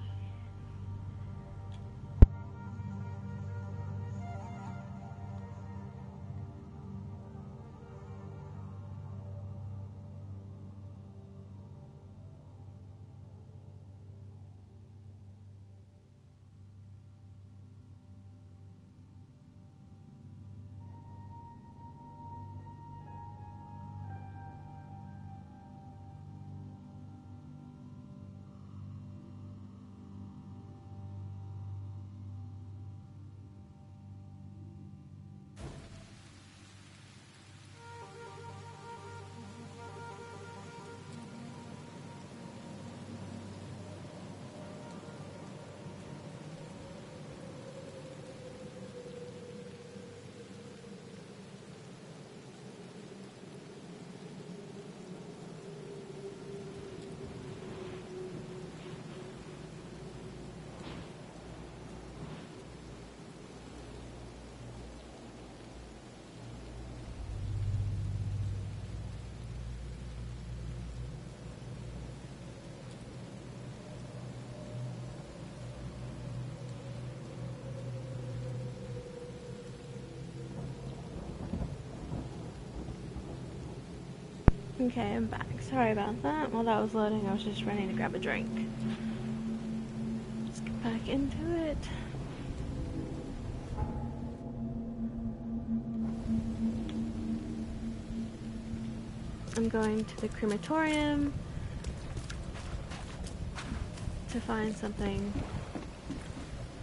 Okay, I'm back. Sorry about that. While that was loading, I was just running to grab a drink. Let's get back into it. I'm going to the crematorium to find something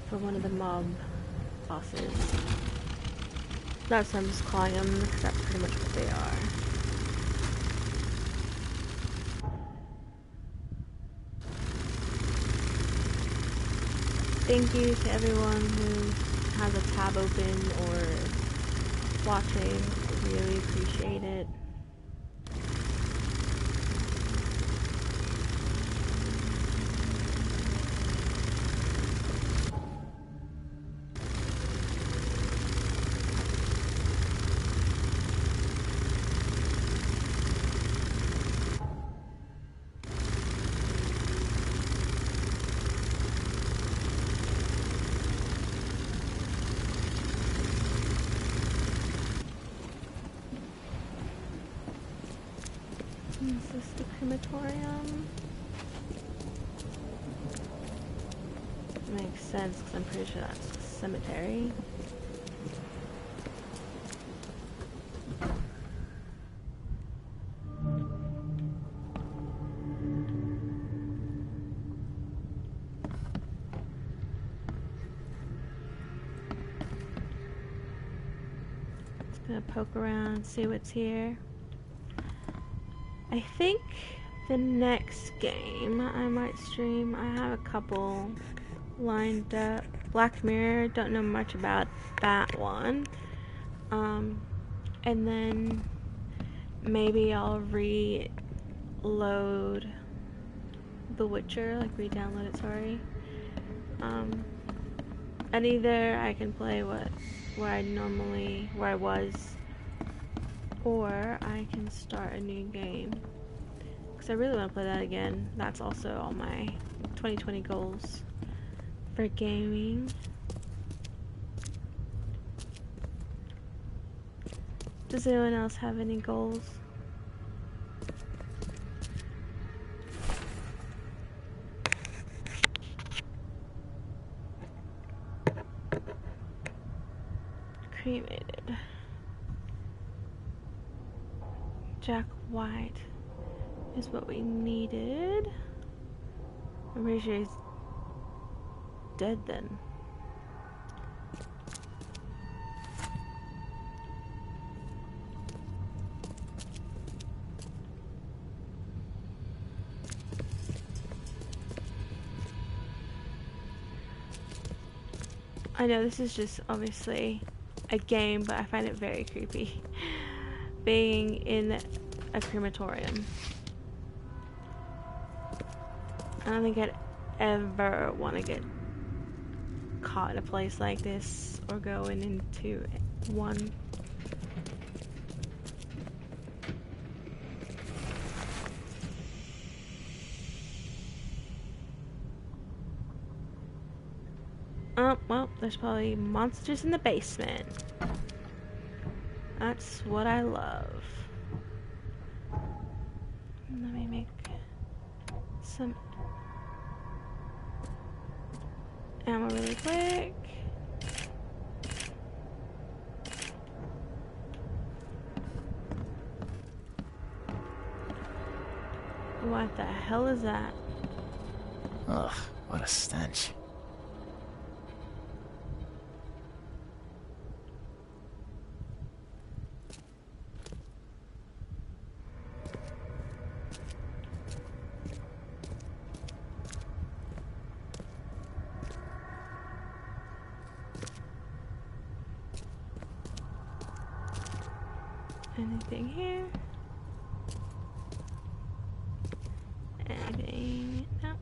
for one of the mob bosses. That's what I'm just calling them, because that's pretty much what they are. Thank you to everyone who has a tab open or watching. I really appreciate it. Is this the crematorium? Makes sense, because I'm pretty sure that's the cemetery. gonna poke around, see what's here. I think the next game I might stream, I have a couple lined up. Black Mirror, don't know much about that one. And then maybe I'll reload The Witcher, like re-download it, sorry. And either I can play where I was, or I can start a new game. Because I really want to play that again. That's also all my 2020 goals for gaming. Does anyone else have any goals? Cremated. Jack White is what we needed. I'm pretty sure he's dead then. I know this is just obviously a game, but I find it very creepy being in a crematorium. I don't think I'd ever want to get caught in a place like this or going into one. Oh, well, there's probably monsters in the basement. That's what I love. Let me make some ammo really quick. What the hell is that? Ugh, what a stench. Anything here? Anything? No.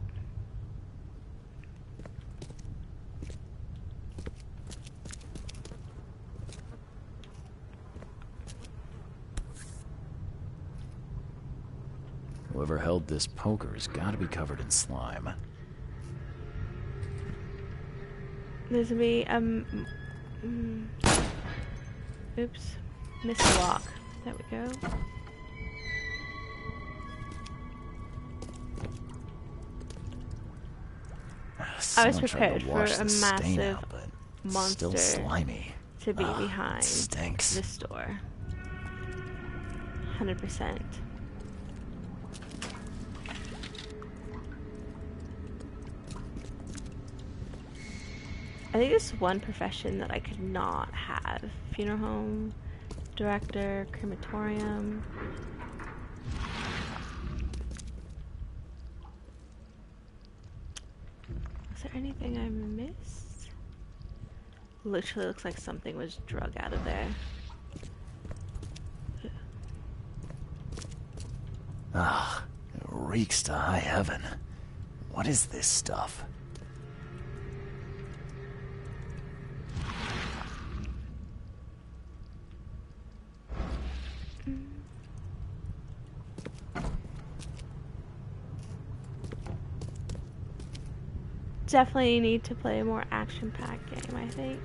Whoever held this poker has got to be covered in slime. There's gonna be oops, missed a lock. There we go. I was prepared for a massive monster still slimy. to be behind Stinks. this door. 100%. I think there's one profession that I could not have. Funeral home, director, crematorium. Is there anything I missed? Literally looks like something was drug out of there. Ah, it reeks to high heaven. What is this stuff? Definitely need to play a more action-packed game, I think,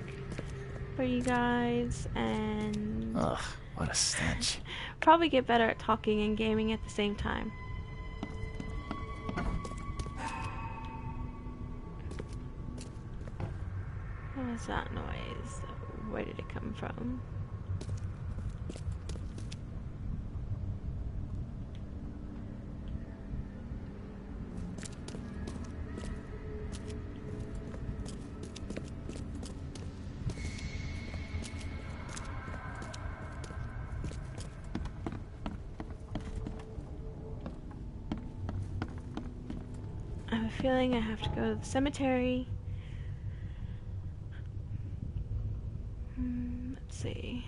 for you guys, and Ugh, what a stench. probably get better at talking and gaming at the same time. What was that noise? Where did it come from? feeling I have to go to the cemetery. Let's see.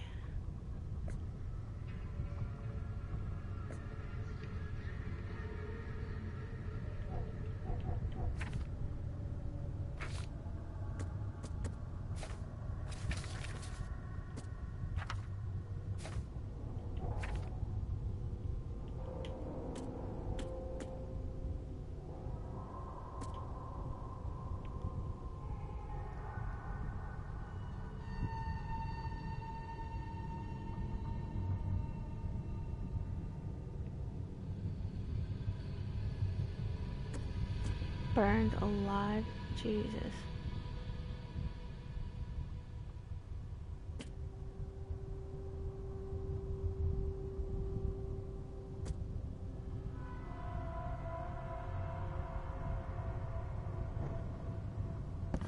Burned alive. Jesus.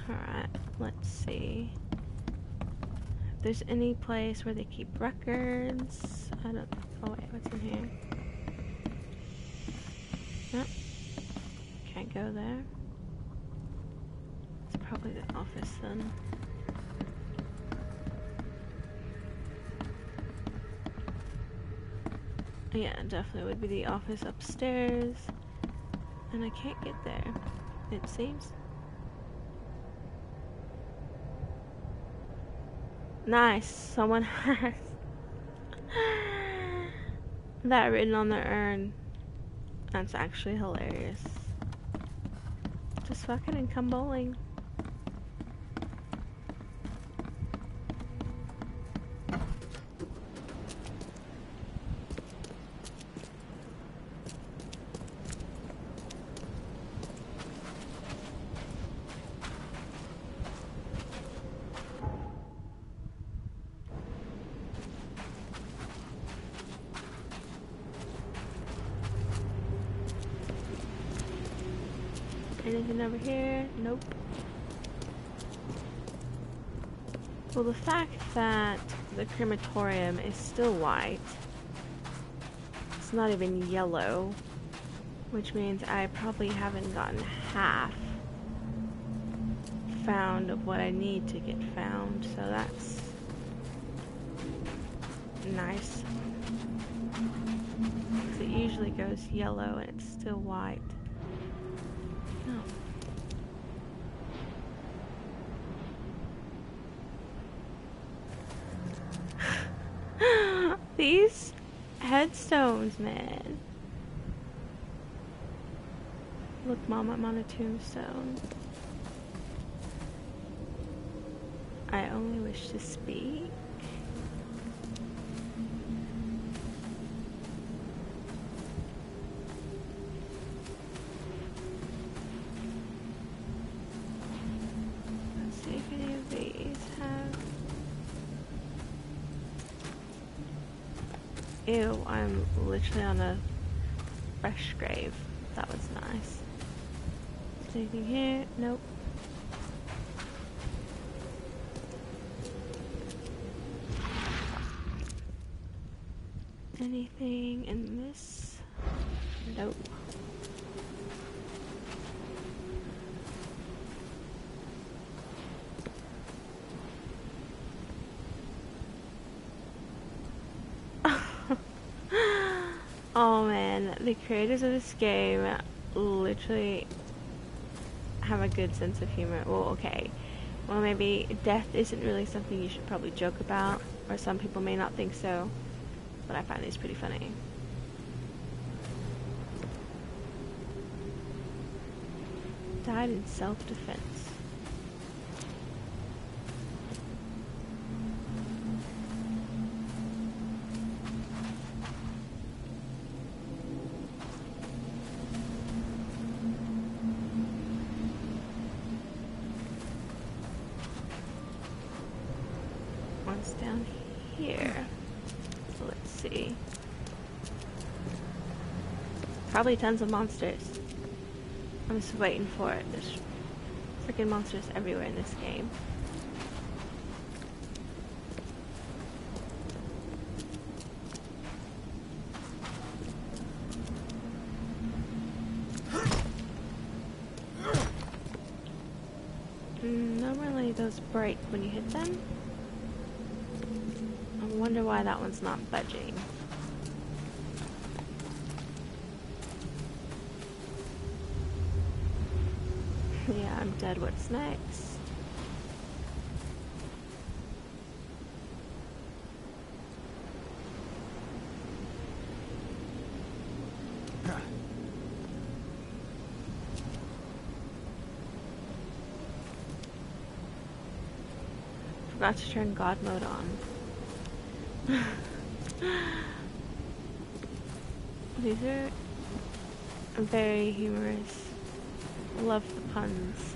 Alright, let's see. If there's any place where they keep records. I don't. Oh, wait, what's in here? Nope. Can't go there. It's probably the office then. Yeah, definitely would be the office upstairs. And I can't get there, it seems. Nice, someone has that written on their urn. That's actually hilarious. Just fucking and come bowling. Anything over here? Nope. Well, the fact that the crematorium is still white, it's not even yellow, which means I probably haven't gotten half found of what I need to get found, so that's nice. Because it usually goes yellow and it's still white. No. These headstones, man. Look, Mom, I'm on a tombstone. I only wish to speak. Let's see if any of these have... Ew, I'm literally on a fresh grave. That was nice. Is there anything here? Nope. Anything in this? Nope. Oh man, the creators of this game literally have a good sense of humor. Well, okay. Well, maybe death isn't really something you should probably joke about, or some people may not think so, but I find these pretty funny. Died in self-defense. One's down here. So let's see. Probably tons of monsters. I'm just waiting for it. There's freaking monsters everywhere in this game. Usually those break when you hit them. I wonder why that one's not budging. Yeah, I'm dead. What's next? Forgot to turn God mode on. These are very humorous. Love the puns.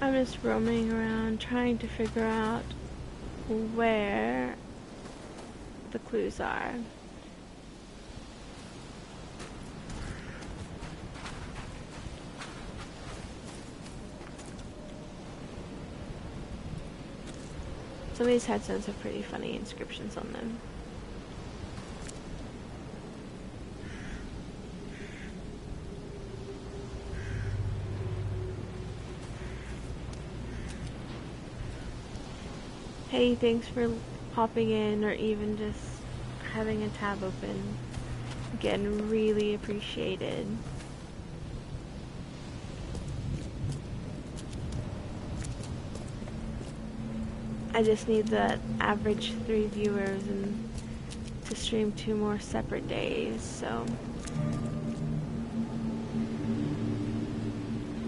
I'm just roaming around trying to figure out where the clues are. Some of these headstones have pretty funny inscriptions on them. Hey, thanks for popping in or even just having a tab open. Again, really appreciated. I just need the average 3 viewers and to stream 2 more separate days, so.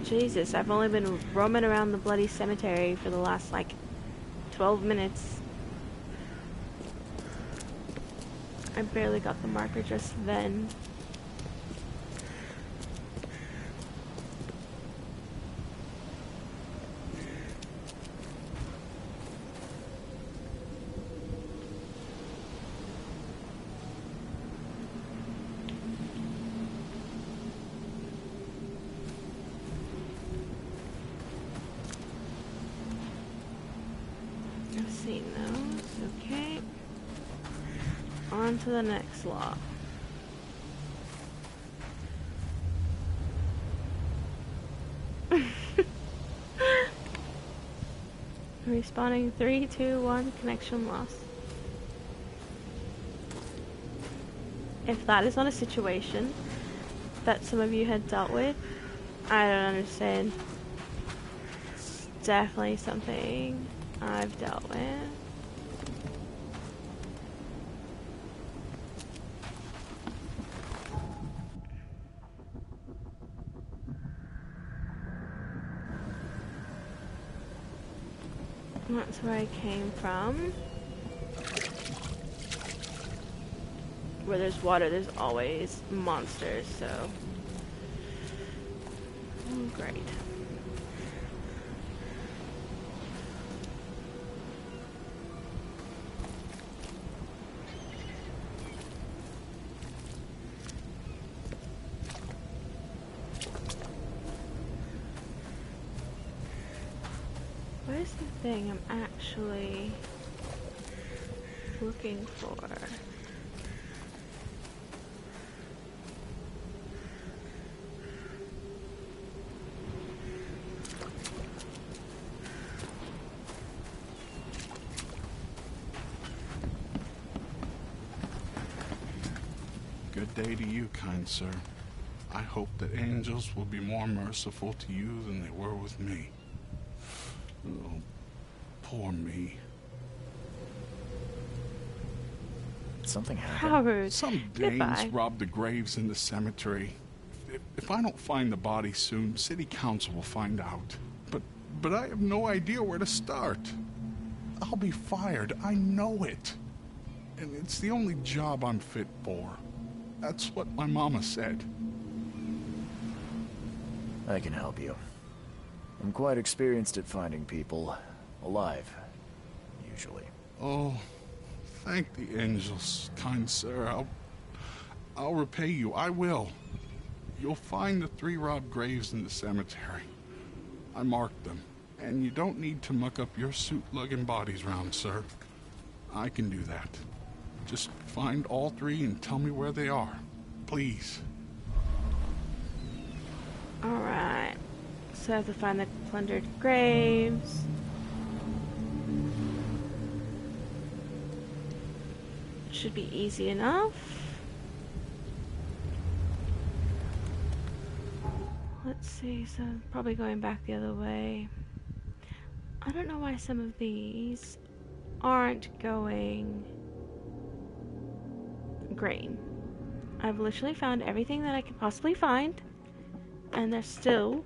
Jesus, I've only been roaming around the bloody cemetery for the last, like, 12 minutes. I barely got the marker just then. On to the next lot. Respawning 3, 2, 1, connection lost. If that is not a situation that some of you had dealt with, I don't understand. It's definitely something I've dealt with. That's where I came from. Where there's water, there's always monsters, so. Oh, great. Where's the thing I'm actually looking for? Good day to you, kind sir. I hope that angels will be more merciful to you than they were with me. Oh, poor me. Something happened. Howard, Some Danes robbed the graves in the cemetery. If I don't find the body soon, city council will find out. But I have no idea where to start. I'll be fired. I know it. And it's the only job I'm fit for. That's what my mama said. I can help you. I'm quite experienced at finding people, Alive. Usually. Oh, thank the angels, kind sir. I'll repay you. I will. You'll find the 3 robbed graves in the cemetery. I marked them, and you don't need to muck up your suit lugging bodies round, sir. I can do that. Just find all 3 and tell me where they are. Please. Alright. So I have to find the plundered graves. Should be easy enough. Let's see, so probably going back the other way. I don't know why some of these aren't going green. I've literally found everything that I could possibly find, and they're still...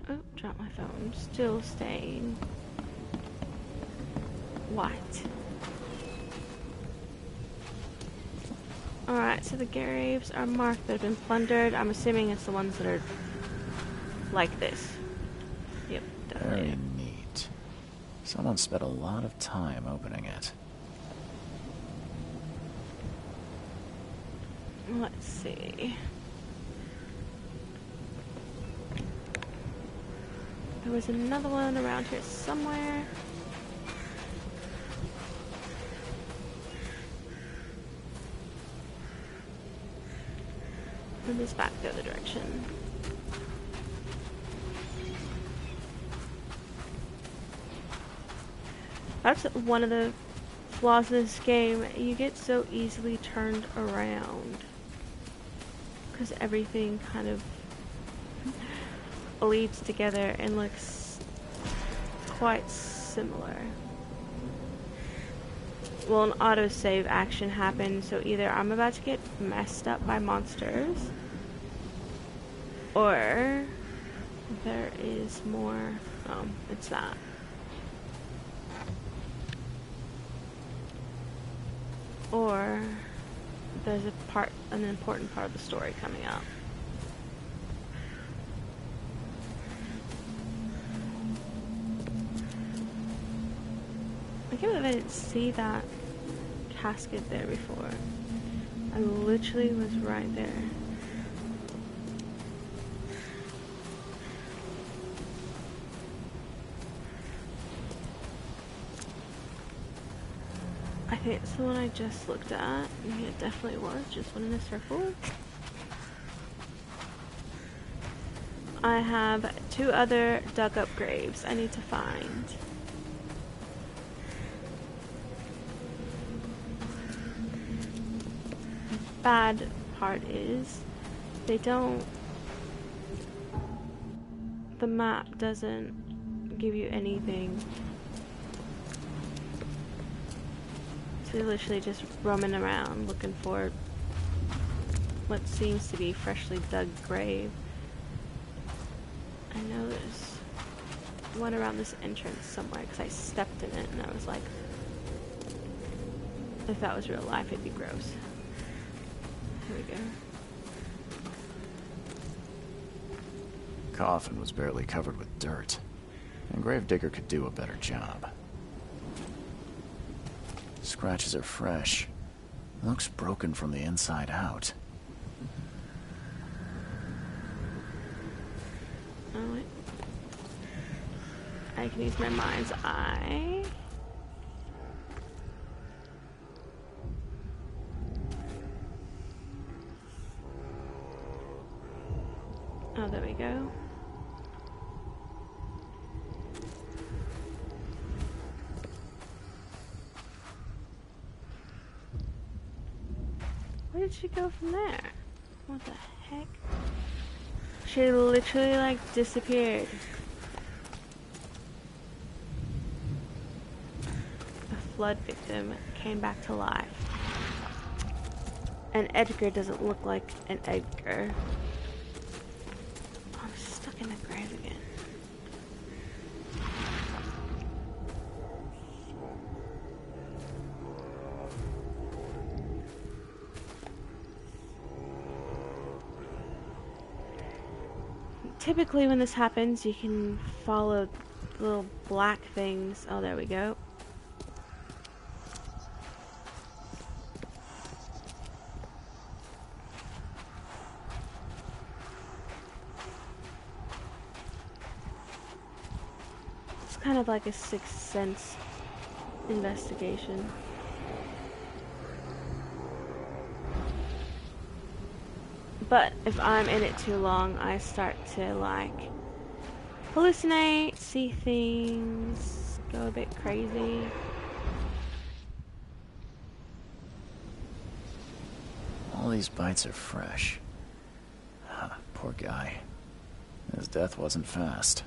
Oh, dropped my phone. Still staying white. Alright, so the graves are marked that have been plundered. I'm assuming it's the ones that are like this. Yep, definitely. Very neat. Someone spent a lot of time opening it. Let's see. There was another one around here somewhere. Move this back the other direction. That's one of the flaws in this game. You get so easily turned around because everything kind of bleeds together and looks quite similar. Well, an autosave action happened, so either I'm about to get messed up by monsters, or there is more. Oh, it's that. Or there's an important part of the story coming up. I can't believe I didn't see that casket there before. I literally was right there. I think it's the one I just looked at. Yeah, it definitely was. Just went in a circle. I have 2 other dug up graves I need to find. Bad part is they don't, the map doesn't give you anything, so you're literally just roaming around looking for what seems to be freshly dug grave. I know there's one around this entrance somewhere because I stepped in it and I was like, if that was real life it'd be gross. Here we go. Coffin was barely covered with dirt, and Gravedigger could do a better job. Scratches are fresh. Looks broken from the inside out. Oh wait. I can use my mind's eye. Oh, there we go. Where did she go from there? What the heck? She literally like disappeared. A flood victim came back to life. And Edgar doesn't look like an Edgar. I'm stuck in the grave again. Typically when this happens, you can follow little black things. Oh, there we go. It's kind of like a Sixth Sense investigation. But if I'm in it too long, I start to like hallucinate, see things, go a bit crazy. All these bites are fresh. Poor guy. His death wasn't fast.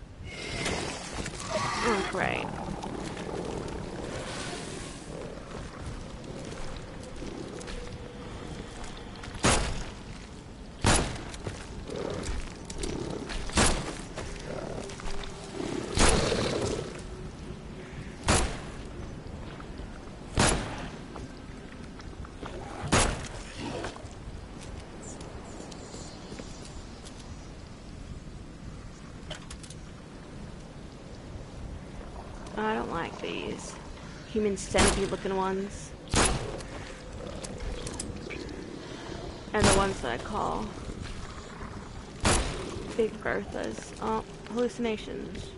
Oh, great. I don't like these human centipede looking ones. And the ones that I call Big Berthas. Oh, hallucinations.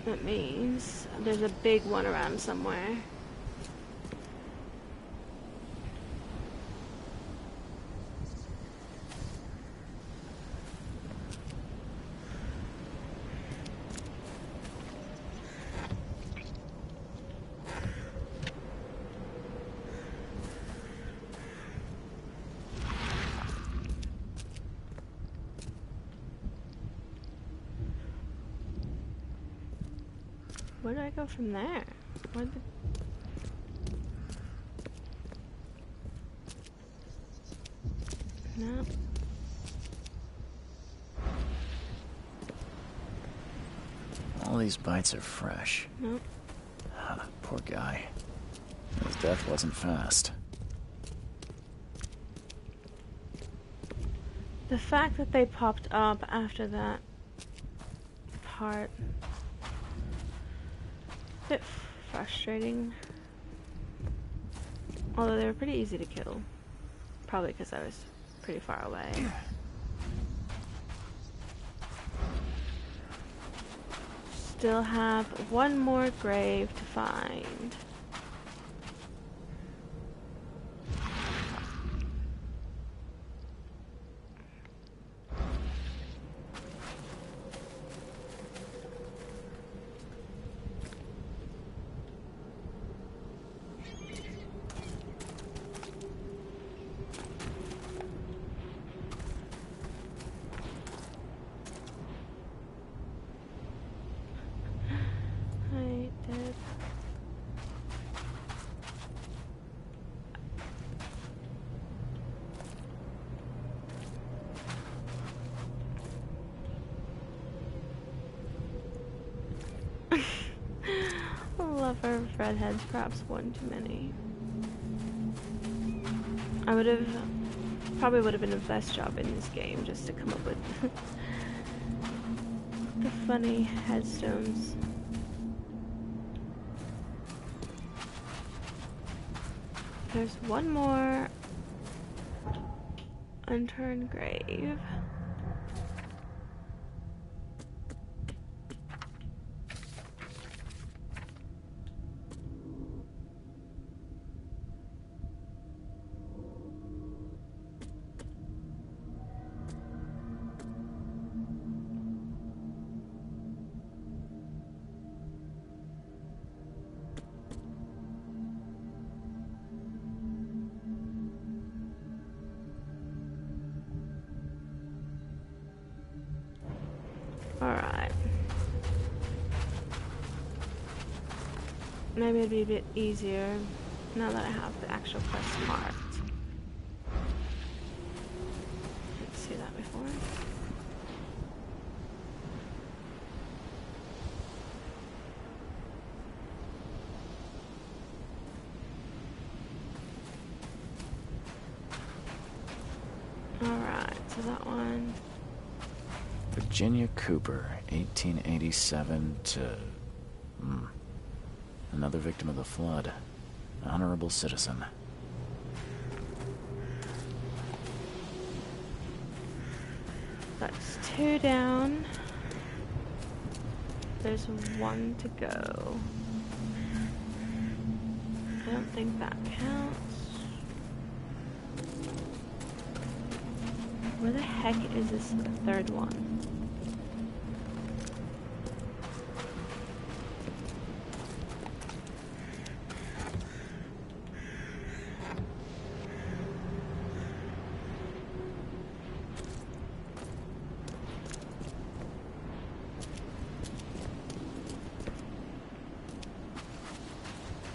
That means there's a big one around somewhere. Where do I go from there? No. All these bites are fresh. Nope. Poor guy. His death wasn't fast. The fact that they popped up after that part, a bit frustrating. Although they were pretty easy to kill. Probably because I was pretty far away. Still have one more grave to find. Lover of redheads, perhaps one too many. I probably would have been the best job in this game just to come up with the funny headstones. There's one more unturned grave. Alright. Maybe it'd be a bit easier now that I have the actual quest marked. Didn't see that before. Alright, so that one. Virginia Cooper, 1887 to... Another victim of the flood. Honorable citizen. That's 2 down. There's 1 to go. I don't think that counts. Where the heck is this 3rd one?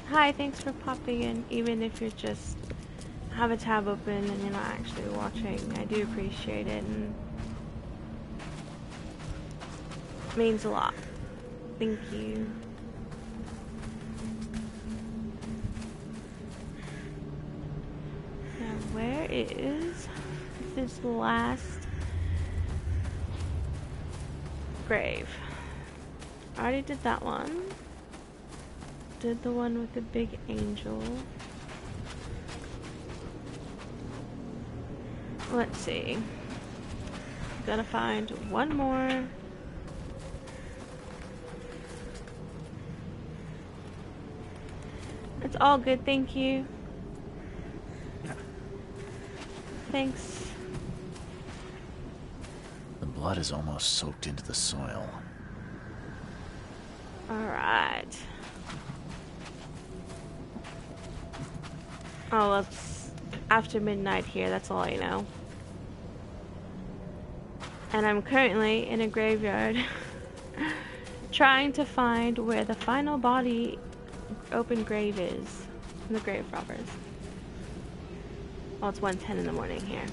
Hi, thanks for popping in, even if you're just have a tab open and you're not actually watching. I do appreciate it, and it means a lot. Thank you. Now, where is this last grave? I already did that one. Did the one with the big angel. Let's see. Gotta find 1 more. It's all good, thank you. Thanks. The blood is almost soaked into the soil. Alright. Oh, well, it's after midnight here, that's all I know. And I'm currently in a graveyard trying to find where the final body open grave is in the grave robbers. Well, it's 1:10 in the morning here.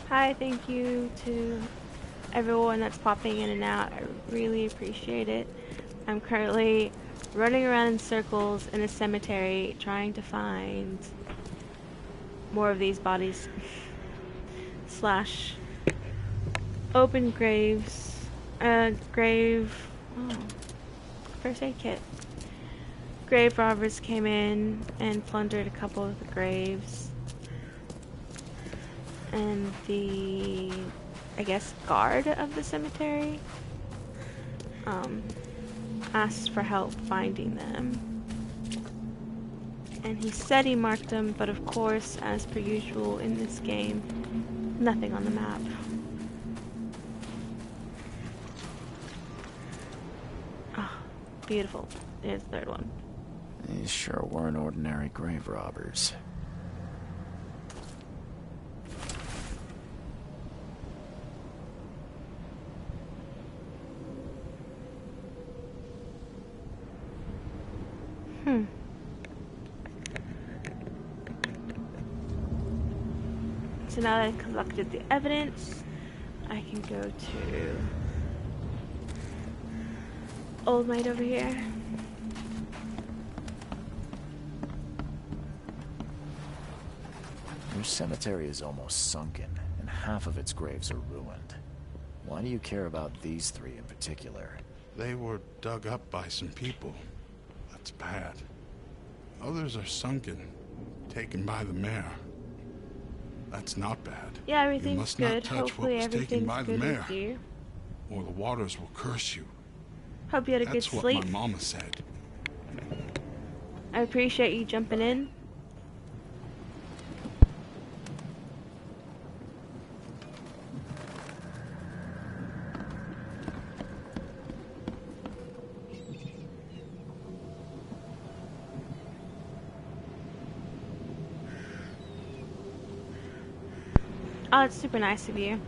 Hi, thank you to everyone that's popping in and out. I really appreciate it. I'm currently running around in circles in a cemetery trying to find more of these bodies slash open graves. First aid kit. Grave robbers came in and plundered a couple of the graves. And the, I guess, guard of the cemetery asked for help finding them. And he said he marked them, but of course, as per usual in this game, nothing on the map. Ah, oh, beautiful. There's the 3rd one. These sure weren't ordinary grave robbers. So now that I've collected the evidence, I can go to Old Maid over here. Your cemetery is almost sunken, and half of its graves are ruined. Why do you care about these 3 in particular? They were dug up by some people. That's bad. Others are sunken, taken by the mayor. That's not bad. Yeah, everything's you must good. not touch Hopefully what was taken by the mayor, with you. or the waters will curse you. Hope you had a That's good what sleep. my mama said. I appreciate you jumping in. Oh, it's super nice of you.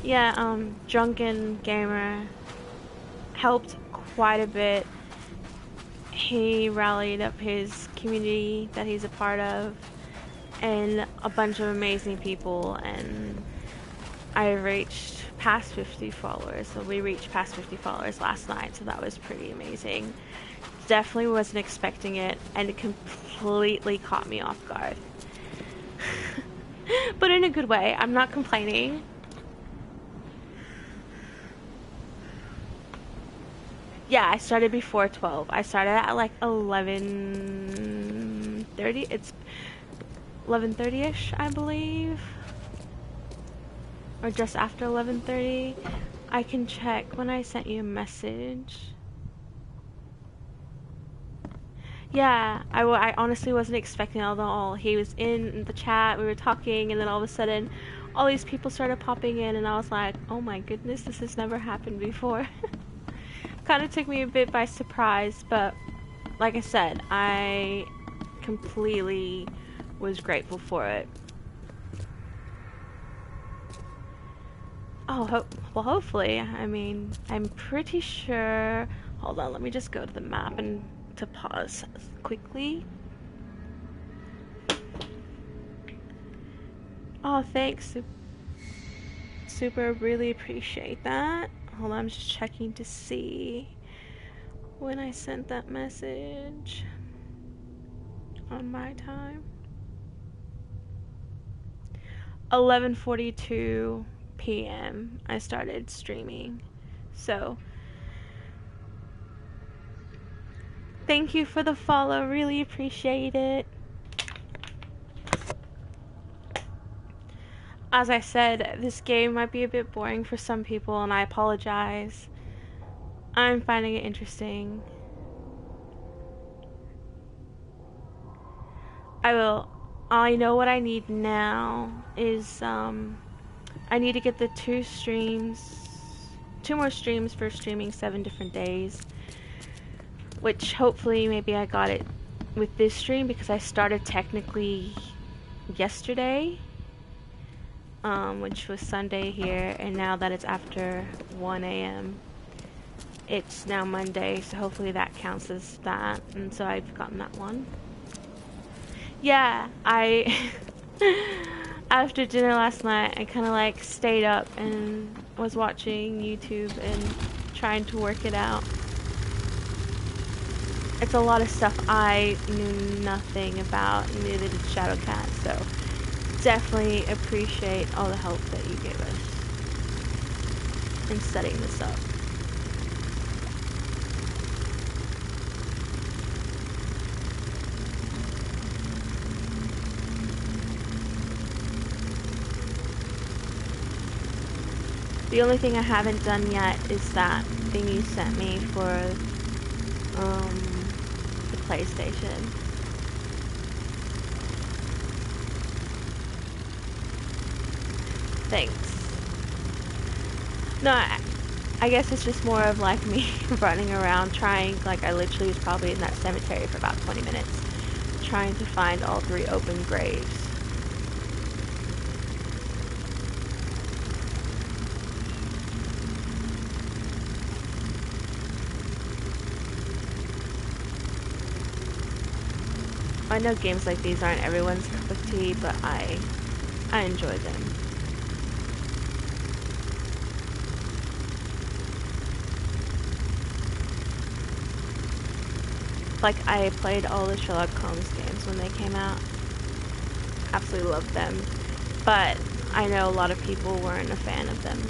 Yeah, Drunken Gamer helped quite a bit. He rallied up his community that he's a part of and a bunch of amazing people, and I reached past 50 followers. So we reached past 50 followers last night, so that was pretty amazing. Definitely wasn't expecting it, and it completely caught me off guard. But in a good way. I'm not complaining. Yeah, I started before 12. I started at like 11:30. It's 11:30ish, I believe. Or just after 11:30. I can check when I sent you a message. Yeah, I honestly wasn't expecting it at all. He was in the chat, we were talking, and then all of a sudden, all these people started popping in, and I was like, oh my goodness, this has never happened before. Kind of took me a bit by surprise, but like I said, I completely was grateful for it. Oh, well, hopefully. I mean, I'm pretty sure... Hold on, let me just go to the map and to pause quickly. Oh, thanks, Super. Really appreciate that. Hold on, I'm just checking to see when I sent that message on my time. 11:42 p.m. I started streaming. So thank you for the follow, really appreciate it. As I said, this game might be a bit boring for some people, and I apologize. I'm finding it interesting. I know what I need now is, I need to get the 2 more streams for streaming 7 different days. Which hopefully maybe I got it with this stream because I started technically yesterday. Which was Sunday here, and now that it's after 1 a.m. it's now Monday, so hopefully that counts as that, and so I've gotten that one. Yeah, after dinner last night, I kind of like stayed up and was watching YouTube and trying to work it out. It's a lot of stuff I knew nothing about, neither did Shadowcat, so definitely appreciate all the help that you gave us in setting this up. The only thing I haven't done yet is that thing you sent me for the PlayStation. Thanks. No, I guess it's just more of like me running around trying, like I literally was probably in that cemetery for about 20 minutes trying to find all 3 open graves. I know games like these aren't everyone's cup of tea, but I enjoy them. Like, I played all the Sherlock Holmes games when they came out. Absolutely loved them. But I know a lot of people weren't a fan of them.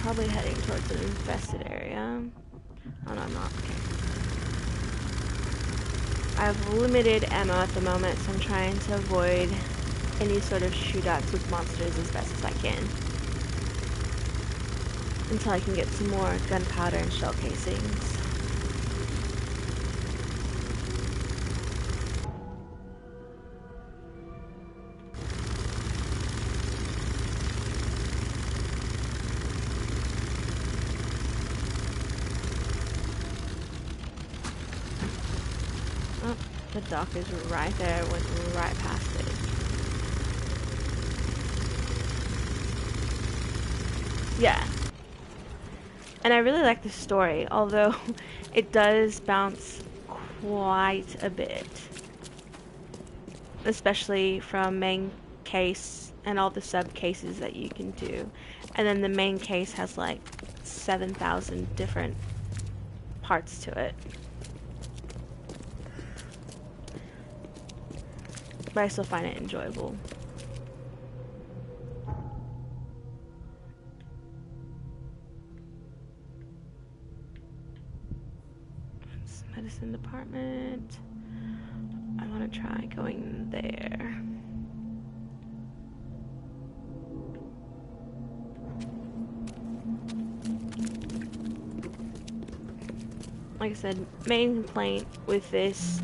Probably heading towards an infested area. Oh no, I'm not. Okay. I have limited ammo at the moment, so I'm trying to avoid any sort of shootouts with monsters as best as I can. Until I can get some more gunpowder and shell casings. The dock is right there, went right past it. Yeah. And I really like the story, although it does bounce quite a bit. Especially from main case and all the sub cases that you can do. And then the main case has like 7,000 different parts to it. But I still find it enjoyable. Medicine department. I want to try going there. Like I said, main complaint with this,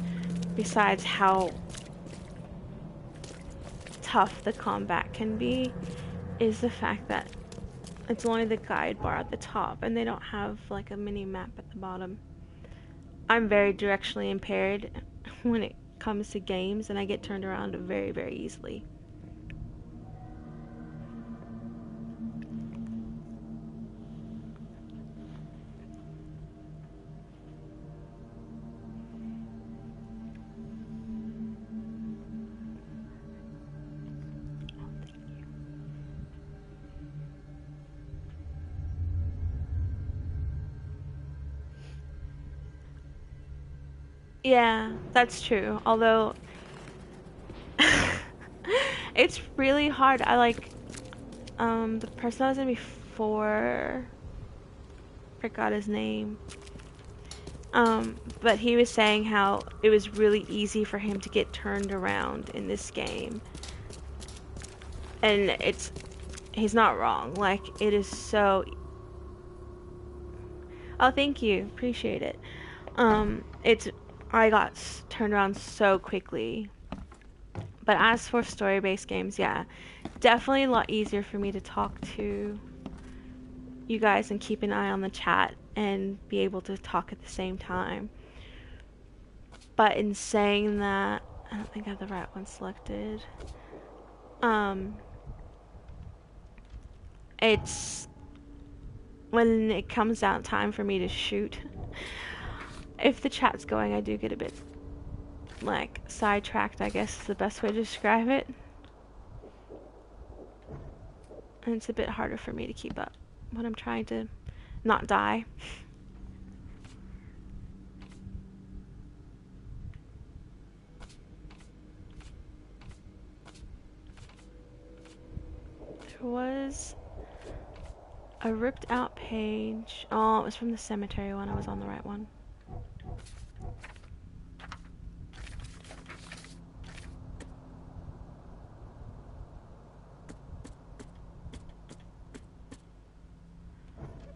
besides how tough the combat can be, is the fact that it's only the guide bar at the top and they don't have like a mini map at the bottom. I'm very directionally impaired when it comes to games, and I get turned around very, very easily. Yeah, that's true. Although it's really hard. I like the person I was in before, forgot his name. But he was saying how it was really easy for him to get turned around in this game. And he's not wrong. Like, it is so... Oh, thank you. Appreciate it. I got turned around so quickly. But as for story-based games, yeah, definitely a lot easier for me to talk to you guys and keep an eye on the chat and be able to talk at the same time. But in saying that, I don't think I have the right one selected. It's when it comes out time for me to shoot. If the chat's going, I do get a bit, like, sidetracked, I guess is the best way to describe it. And it's a bit harder for me to keep up when I'm trying to not die. There was a ripped out page. Oh, it was from the cemetery one. I was on the right one.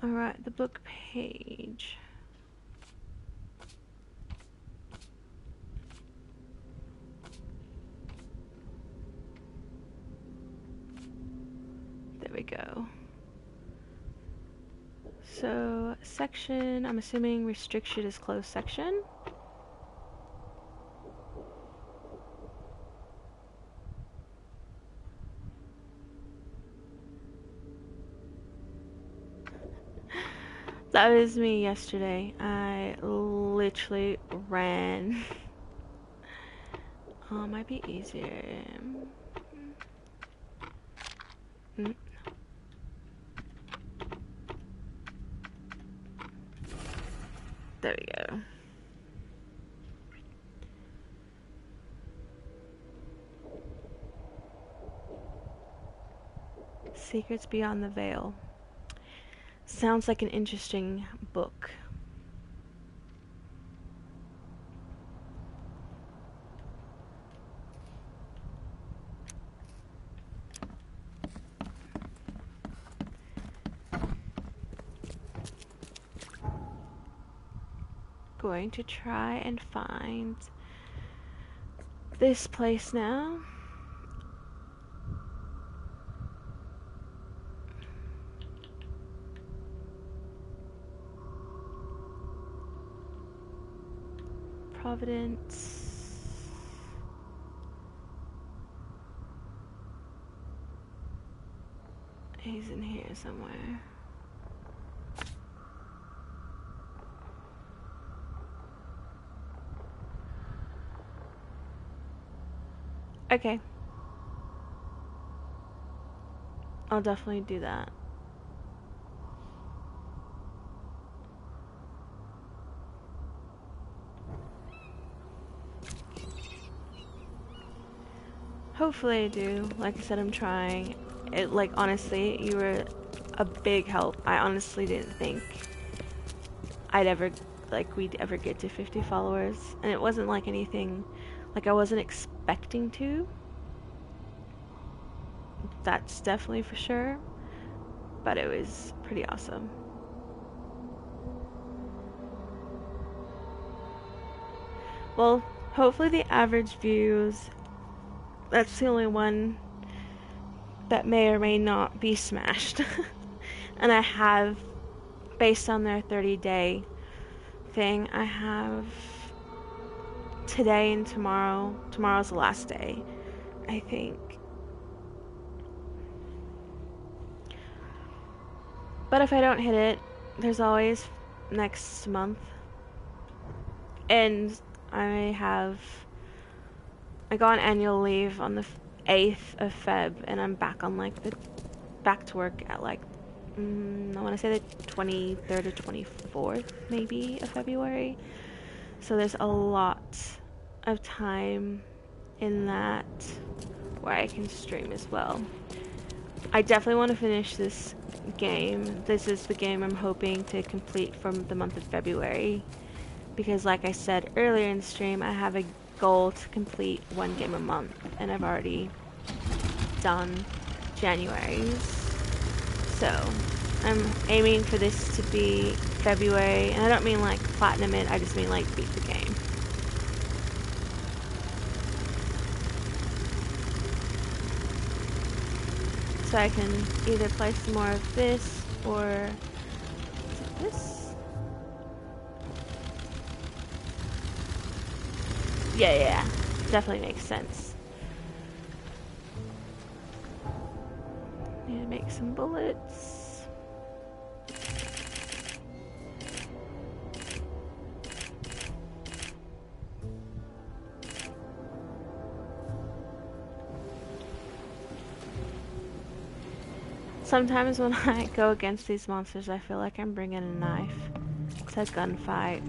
Alright, the book page. There we go. So, section, I'm assuming restriction is closed section. That was me yesterday. I literally ran. Might be easier. There we go. Secrets Beyond the Veil. Sounds like an interesting book. Going to try and find this place now. Providence. He's in here somewhere. Okay. I'll definitely do that. Hopefully I do. Like I said, I'm trying. It, like, honestly, you were a big help. I honestly didn't think we'd ever get to 50 followers. And it wasn't like anything, like I wasn't expecting to. That's definitely for sure. But it was pretty awesome. Well, hopefully the average views, that's the only one that may or may not be smashed. And I have, based on their 30-day thing, I have today and tomorrow. Tomorrow's the last day, I think. But if I don't hit it, there's always next month. And I go on annual leave on the 8th of Feb, and I'm back on back to work at I want to say the 23rd or 24th maybe of February. So there's a lot of time in that where I can stream as well. I definitely want to finish this game. This is the game I'm hoping to complete from the month of February, because like I said earlier in the stream, I have a goal to complete one game a month, and I've already done January's. So I'm aiming for this to be February, and I don't mean like platinum it, I just mean like beat the game. So I can either play some more of this, or is it this? Yeah, definitely makes sense. Need to make some bullets. Sometimes when I go against these monsters, I feel like I'm bringing a knife. It's a gunfight.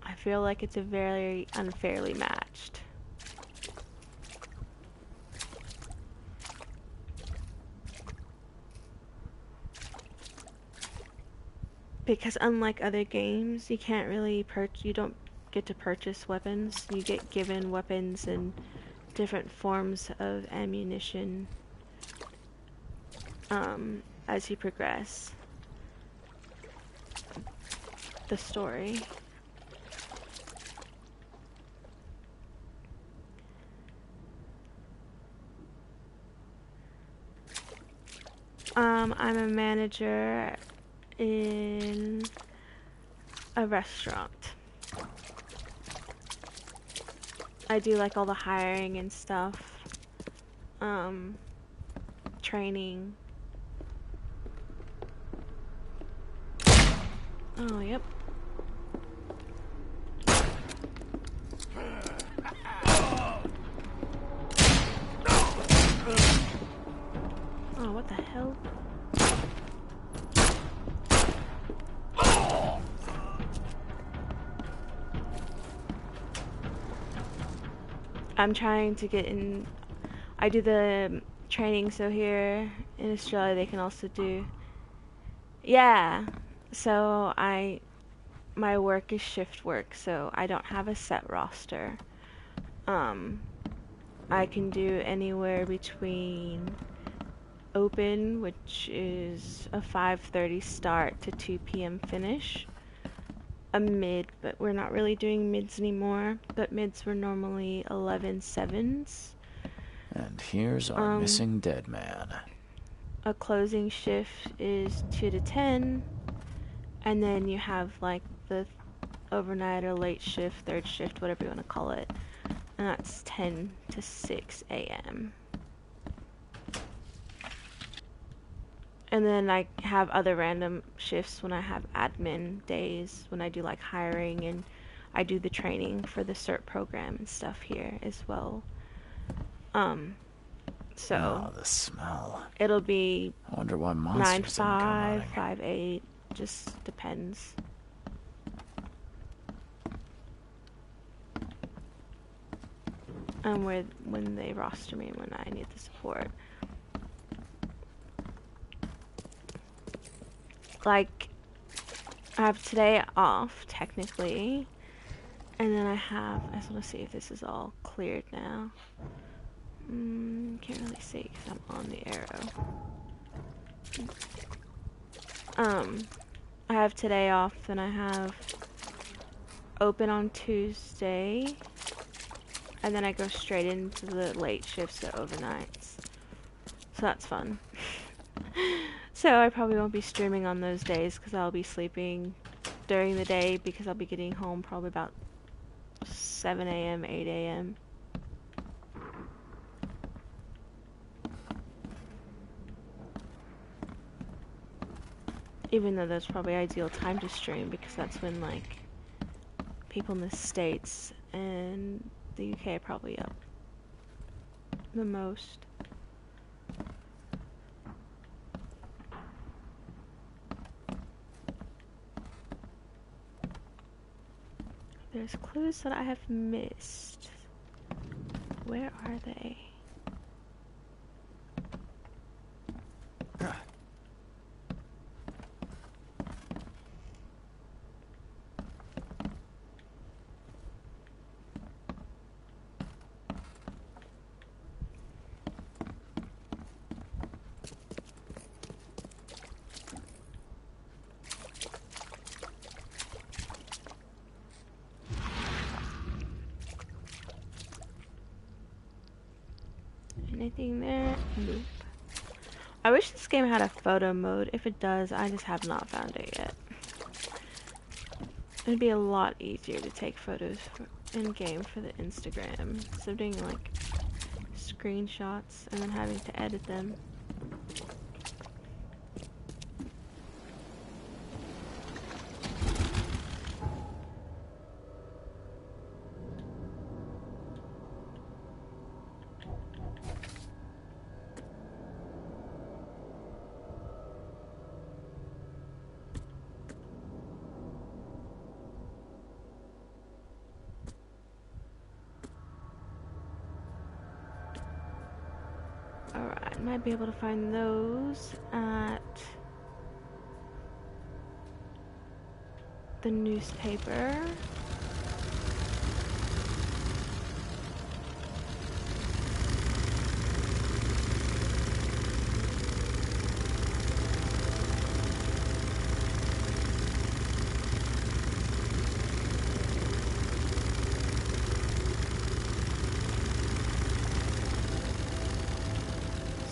I feel like it's a very unfairly matched. Because unlike other games, you can't really you don't get to purchase weapons. You get given weapons and different forms of ammunition as you progress the story. I'm a manager in a restaurant. I do like all the hiring and stuff, training. Oh, yep. Oh, what the hell? I'm trying to get in. I do the training, so here in Australia they can also do. Yeah, so my work is shift work, so I don't have a set roster. I can do anywhere between open, which is a 5:30 start to 2 p.m. finish. A mid, but we're not really doing mids anymore, but mids were normally 11/7s. And here's our missing dead man. A closing shift is 2 to 10, and then you have like the overnight or late shift, third shift, whatever you want to call it, and that's 10 to 6 a.m. And then I have other random shifts when I have admin days, when I do like hiring, and I do the training for the CERT program and stuff here as well. So oh, the smell. it'll be I wonder why 9 monsters to didn't come 5, running. 5 8, just depends. And when they roster me and when I need the support. Like, I have today off, technically. And then I just want to see if this is all cleared now. Can't really see because I'm on the arrow. I have today off, then I have open on Tuesday. And then I go straight into the late shifts, the overnights. So that's fun. So I probably won't be streaming on those days because I'll be sleeping during the day because I'll be getting home probably about 7 a.m., 8 a.m. Even though that's probably ideal time to stream because that's when like people in the States and the UK are probably up the most. There's clues that I have missed. Where are they? Anything there? Nope. I wish this game had a photo mode. If it does, I just have not found it yet. It'd be a lot easier to take photos in game for the Instagram instead of doing like screenshots and then having to edit them. Alright, might be able to find those at the newspaper.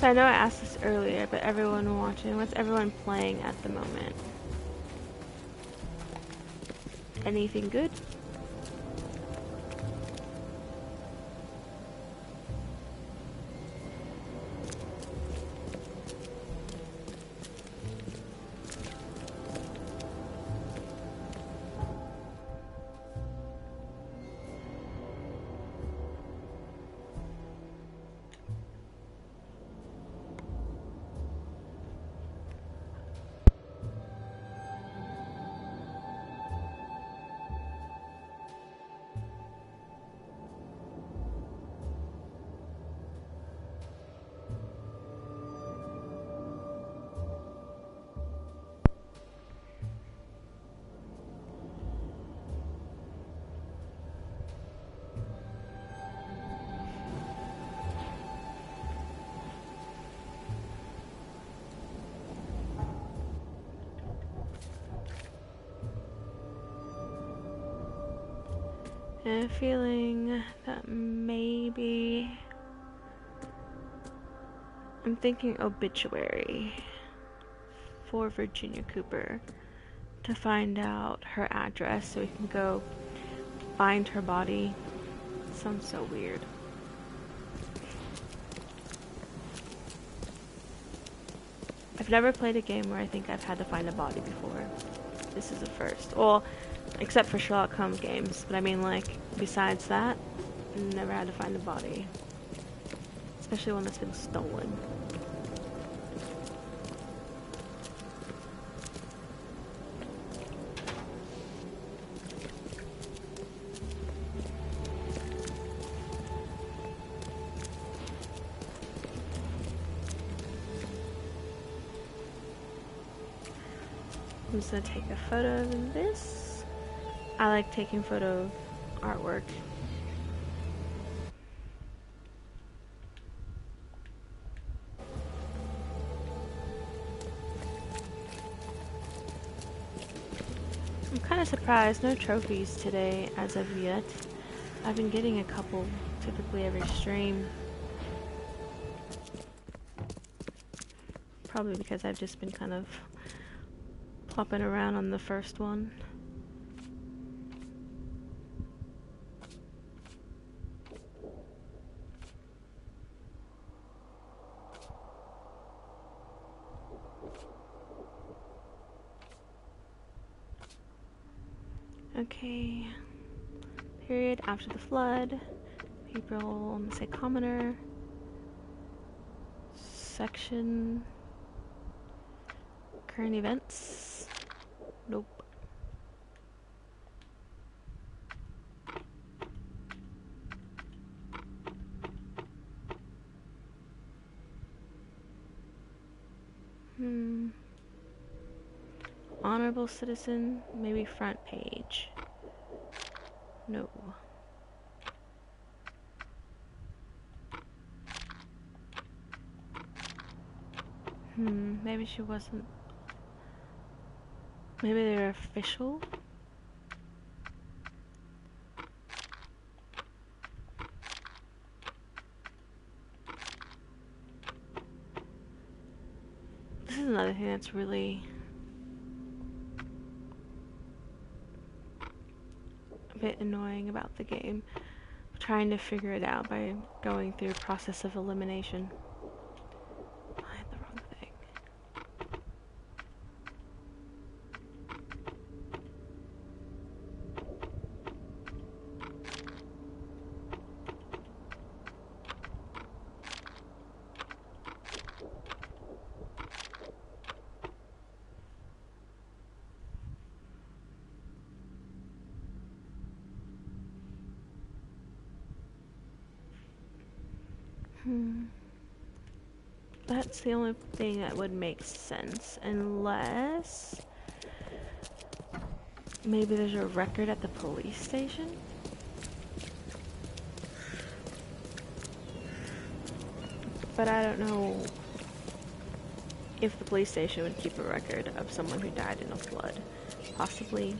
So I know I asked this earlier, but everyone watching, what's everyone playing at the moment? Anything good? And I'm feeling that maybe I'm thinking obituary for Virginia Cooper to find out her address so we can go find her body sounds so weird. I've never played a game where I think I've had to find a body before. This is the first. Well, except for Sherlock Holmes games. But I mean, like, besides that, never had to find a body. Especially one that's been stolen. I'm just gonna take a photo of this. I like taking photo of artwork. I'm kind of surprised, no trophies today as of yet. I've been getting a couple typically every stream. Probably because I've just been kind of plopping around on the first one. Okay. Period after the flood. People, I'm gonna say commoner. Section. Current events. Nope. Honorable citizen, maybe front page. No. Maybe she wasn't. Maybe they're official? This is another thing that's really a bit annoying about the game. I'm trying to figure it out by going through a process of elimination. I had the wrong thing. That's the only thing that would make sense, unless maybe there's a record at the police station? But I don't know if the police station would keep a record of someone who died in a flood. Possibly.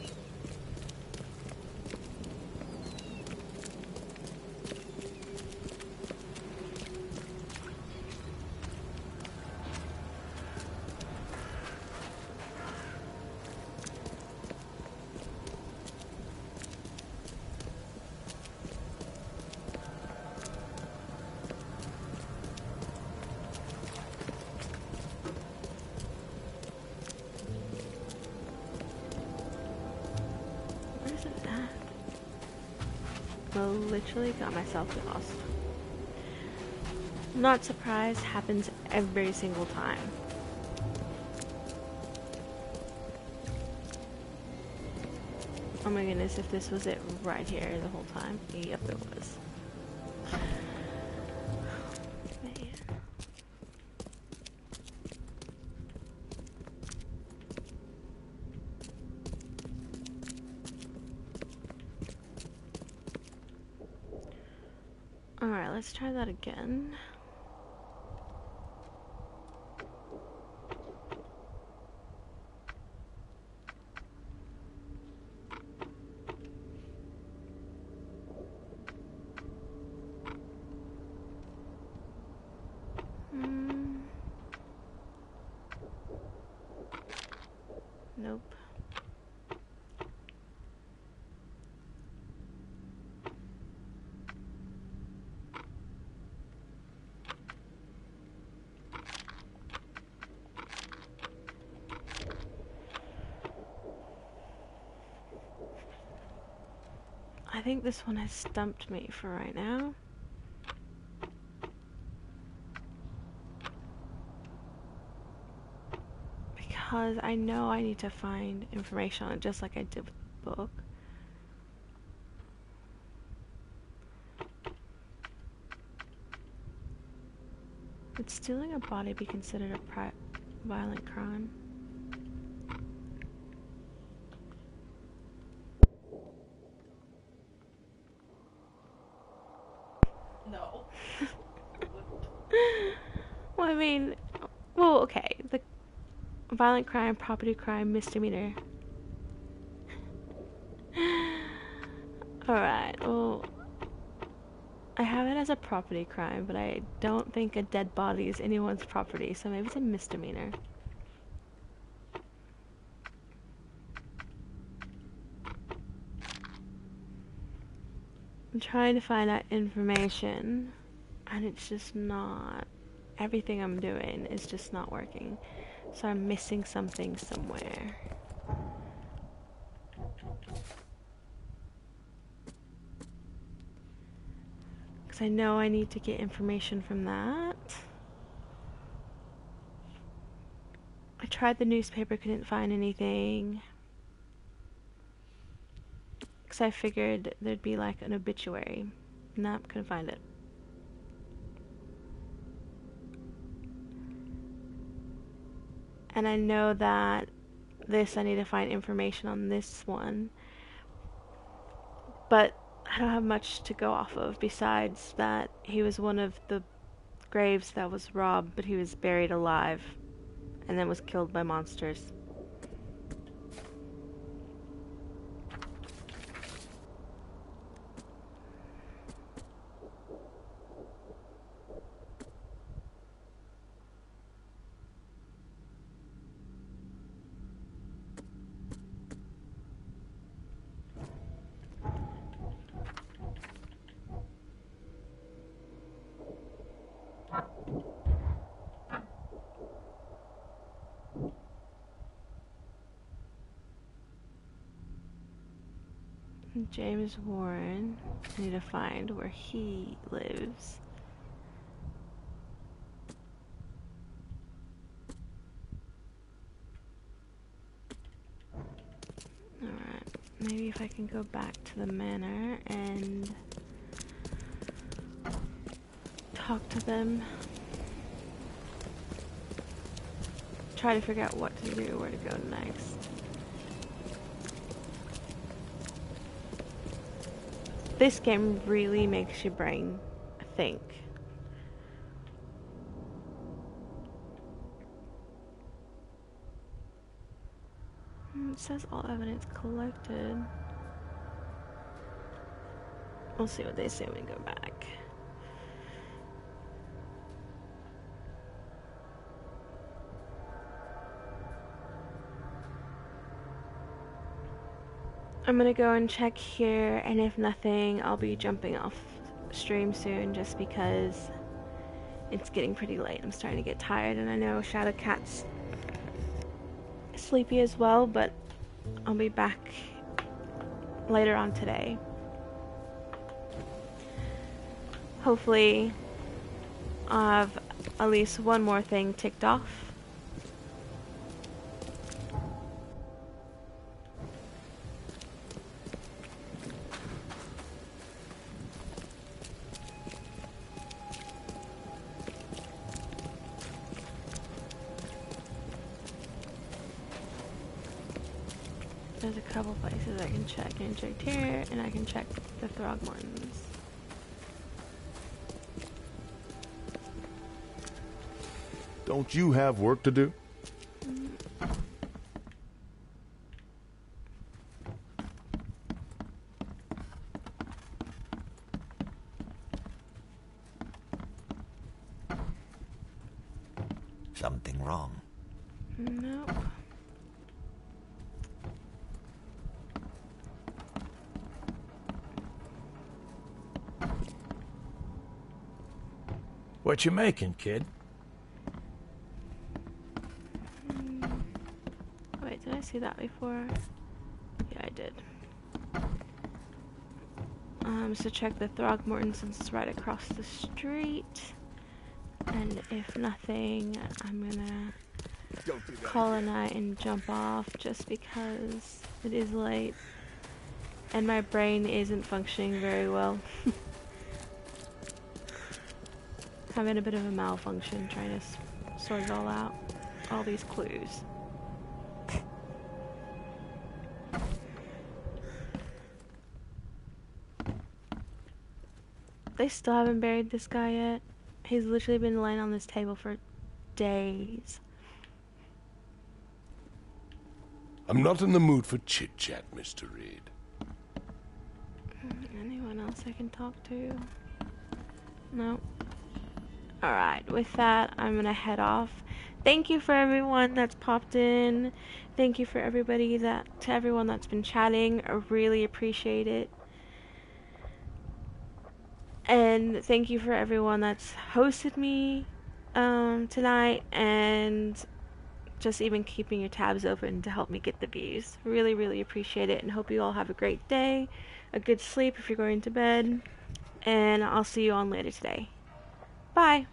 Literally got myself lost. Not surprised, happens every single time. Oh my goodness, if this was it right here the whole time. Yep, it was. Alright, let's try that again. Nope. I think this one has stumped me for right now. Because I know I need to find information on it just like I did with the book. Would stealing a body be considered a violent crime? No. Well, I mean, well, okay. The violent crime, property crime, misdemeanor. Alright, well, I have it as a property crime, but I don't think a dead body is anyone's property, so maybe it's a misdemeanor. I'm trying to find out information, and it's just not. Everything I'm doing is just not working. So I'm missing something somewhere. Because I know I need to get information from that. I tried the newspaper, couldn't find anything. Because I figured there'd be like an obituary. Nope, couldn't find it. And I know that I need to find information on this one. But I don't have much to go off of besides that he was one of the graves that was robbed, but he was buried alive and then was killed by monsters. James Warren. I need to find where he lives. Alright, maybe if I can go back to the manor and talk to them. Try to figure out what to do, where to go next. This game really makes your brain think. It says all evidence collected. We'll see what they say when we go back. I'm gonna go and check here, and if nothing, I'll be jumping off stream soon just because it's getting pretty late. I'm starting to get tired, and I know Shadowcat's sleepy as well, but I'll be back later on today. Hopefully, I'll have at least one more thing ticked off. There's a couple places I can check. I can check here, and I can check the Throgmortons. Don't you have work to do? Something wrong? Nope. What you making, kid? Wait, did I see that before? Yeah, I did. So check the Throgmorton since it's right across the street. And if nothing, I'm gonna call a night and jump off just because it is late. And my brain isn't functioning very well. Having a bit of a malfunction trying to sort it all out. All these clues. They still haven't buried this guy yet. He's literally been laying on this table for days. I'm not in the mood for chit-chat, Mr. Reed. Anyone else I can talk to? No. Alright, with that, I'm gonna head off. Thank you for everyone that's popped in. Thank you for everyone that's been chatting. I really appreciate it. And thank you for everyone that's hosted me tonight and just even keeping your tabs open to help me get the views. Really, really appreciate it and hope you all have a great day, a good sleep if you're going to bed, and I'll see you on later today. Bye!